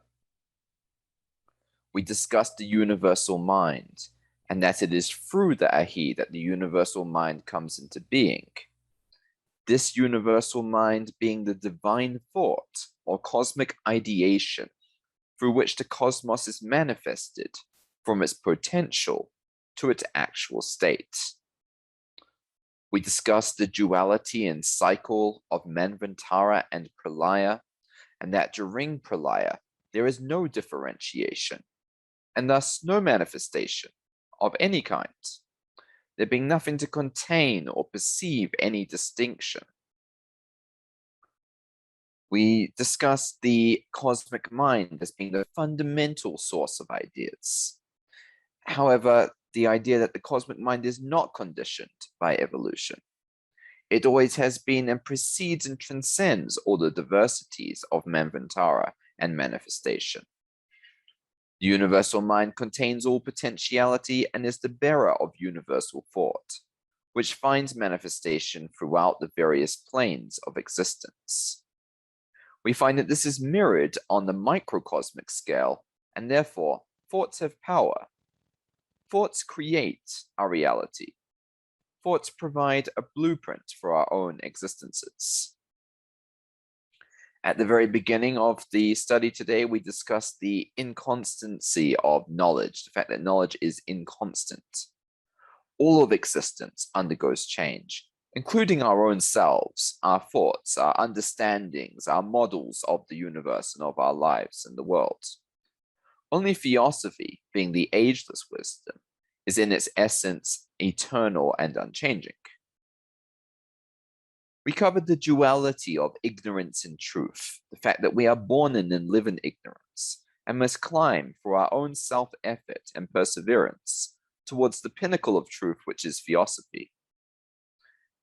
We discussed the universal mind, and that it is through the ahi that the universal mind comes into being. This universal mind being the divine thought or cosmic ideation through which the cosmos is manifested from its potential to its actual state. We discussed the duality and cycle of Manvantara and Pralaya, and that during Pralaya there is no differentiation, and thus no manifestation of any kind, there being nothing to contain or perceive any distinction. We discussed the cosmic mind as being the fundamental source of ideas. However, the idea that the cosmic mind is not conditioned by evolution. It always has been and precedes and transcends all the diversities of Manvantara and manifestation. The universal mind contains all potentiality and is the bearer of universal thought, which finds manifestation throughout the various planes of existence. We find that this is mirrored on the microcosmic scale, and therefore thoughts have power. Thoughts create our reality. Thoughts provide a blueprint for our own existences. At the very beginning of the study today, we discussed the inconstancy of knowledge, the fact that knowledge is inconstant. All of existence undergoes change, including our own selves, our thoughts, our understandings, our models of the universe and of our lives and the world. Only Theosophy, being the ageless wisdom, is in its essence eternal and unchanging. We covered the duality of ignorance and truth, the fact that we are born in and live in ignorance, and must climb through our own self-effort and perseverance towards the pinnacle of truth, which is Theosophy.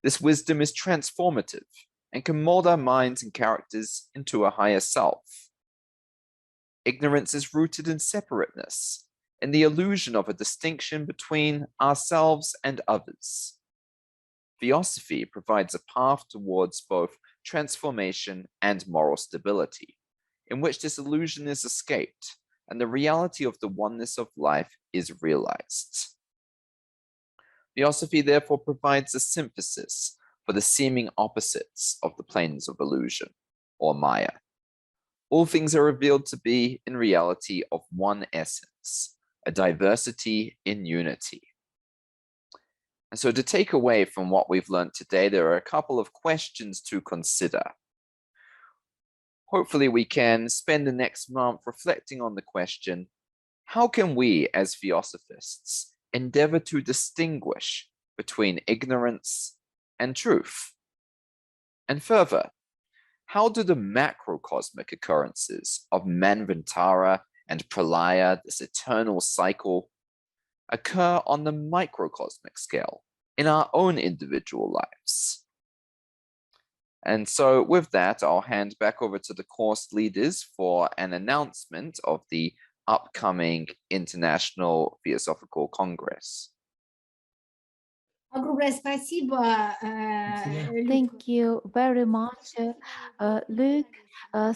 This wisdom is transformative and can mold our minds and characters into a higher self. Ignorance is rooted in separateness, in the illusion of a distinction between ourselves and others. Theosophy provides a path towards both transformation and moral stability, in which this illusion is escaped and the reality of the oneness of life is realized. Theosophy therefore provides a synthesis for the seeming opposites of the planes of illusion, or Maya. All things are revealed to be, in reality, of one essence, a diversity in unity. And so to take away from what we've learned today, there are a couple of questions to consider. Hopefully we can spend the next month reflecting on the question, how can we as Theosophists endeavor to distinguish between ignorance and truth? And further, how do the macrocosmic occurrences of Manvantara and Pralaya, this eternal cycle, occur on the microcosmic scale in our own individual lives? And so with that, I'll hand back over to the course leaders for an announcement of the upcoming International Theosophical Congress. Огромное спасибо, Люк. Thank you very much, Luke.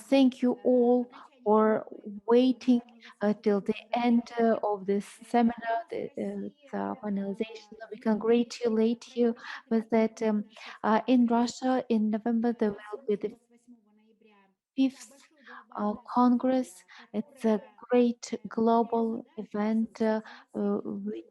Thank you all for waiting till the end of this seminar, the finalization. We congratulate you with that. In Russia, in November, there will be the 5th Congress. It's a great global event which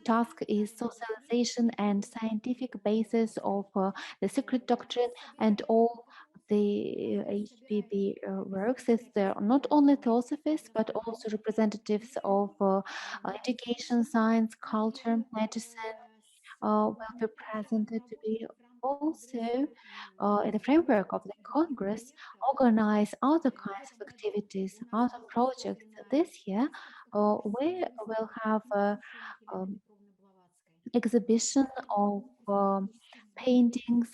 task is socialization and scientific basis of the secret doctrine and all the HPB works. It's not only theosophists but also representatives of education, science, culture, medicine will be presented to be also in the framework of the Congress organize other kinds of activities, other projects. This year we will have um, exhibition of paintings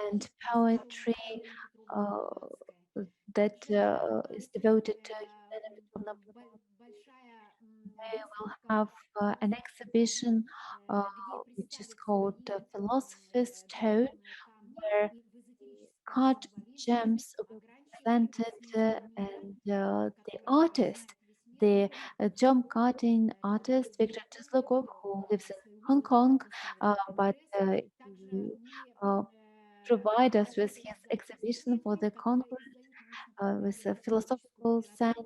and poetry that is devoted to Elena Petrovna Blavatsky. We will have an exhibition which is called Philosopher's Stone, where the cut gems will be presented and the artist, the gem cutting artist Victor Teslakov, who lives in Hong Kong, but he uh, provide us with his exhibition for the Congress with philosophical sense.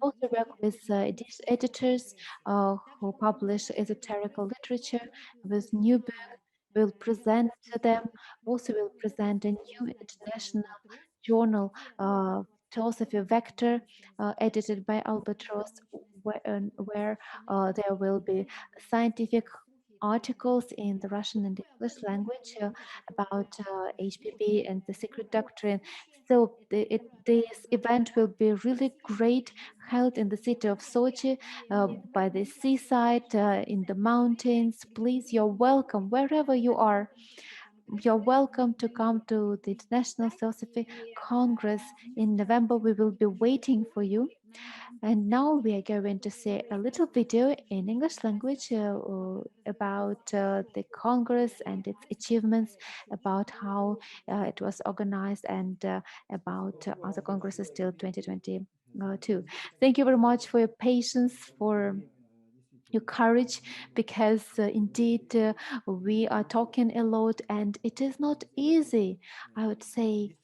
Also work with editors who publish esoterical literature with new book. Will present to them. Also will present a new international journal, Theosophy Vector, edited by Albatross, where there will be scientific articles in the Russian and English language about HPB and the Secret Doctrine. So this event will be really great, held in the city of Sochi, by the seaside, in the mountains. Please, you're welcome wherever you are. You're welcome to come to the International Theosophy Congress in November. We will be waiting for you. And now we are going to see a little video in English language about the Congress and its achievements, about how it was organized, and about other congresses till 2022. Thank you very much for your patience, for your courage, because indeed we are talking a lot and it is not easy, I would say,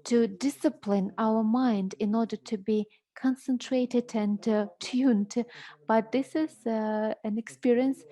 to discipline our mind in order to be concentrated and tuned. But this is an experience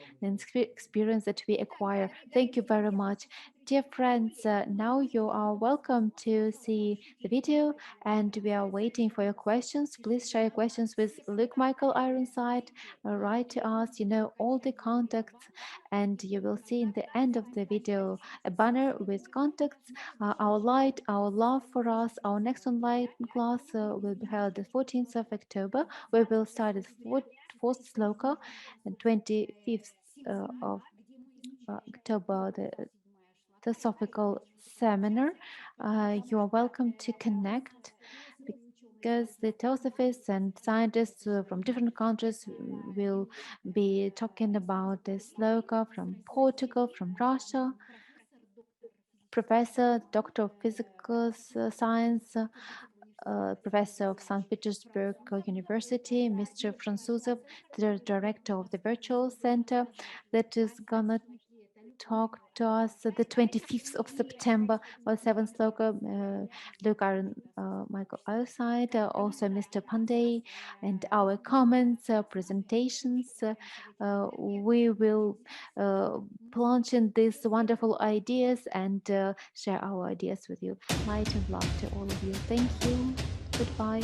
that we acquire. Thank you very much. Dear friends, now you are welcome to see the video and we are waiting for your questions. Please share your questions with Luke Michael Ironside. Write to us, you know, all the contacts, and you will see in the end of the video a banner with contacts. Our light, our love for us. Our next online class will be held the 14th of October. We will start at fourth Sloka, and 25th of October, the Theosophical Seminar. You are welcome to connect, because the Theosophists and scientists from different countries will be talking about the Sloka from Portugal, from Russia, professor, doctor of physical science, professor of St. Petersburg University, Mr. Franzusov, the director of the Virtual Center, that is gonna talk to us the 25th of September, or 7th Sloka, Luke Michael Ironside, also Mr. Pandey, and our comments, presentations. We will plunge in these wonderful ideas and share our ideas with you. Light and love to all of you. Thank you. Goodbye.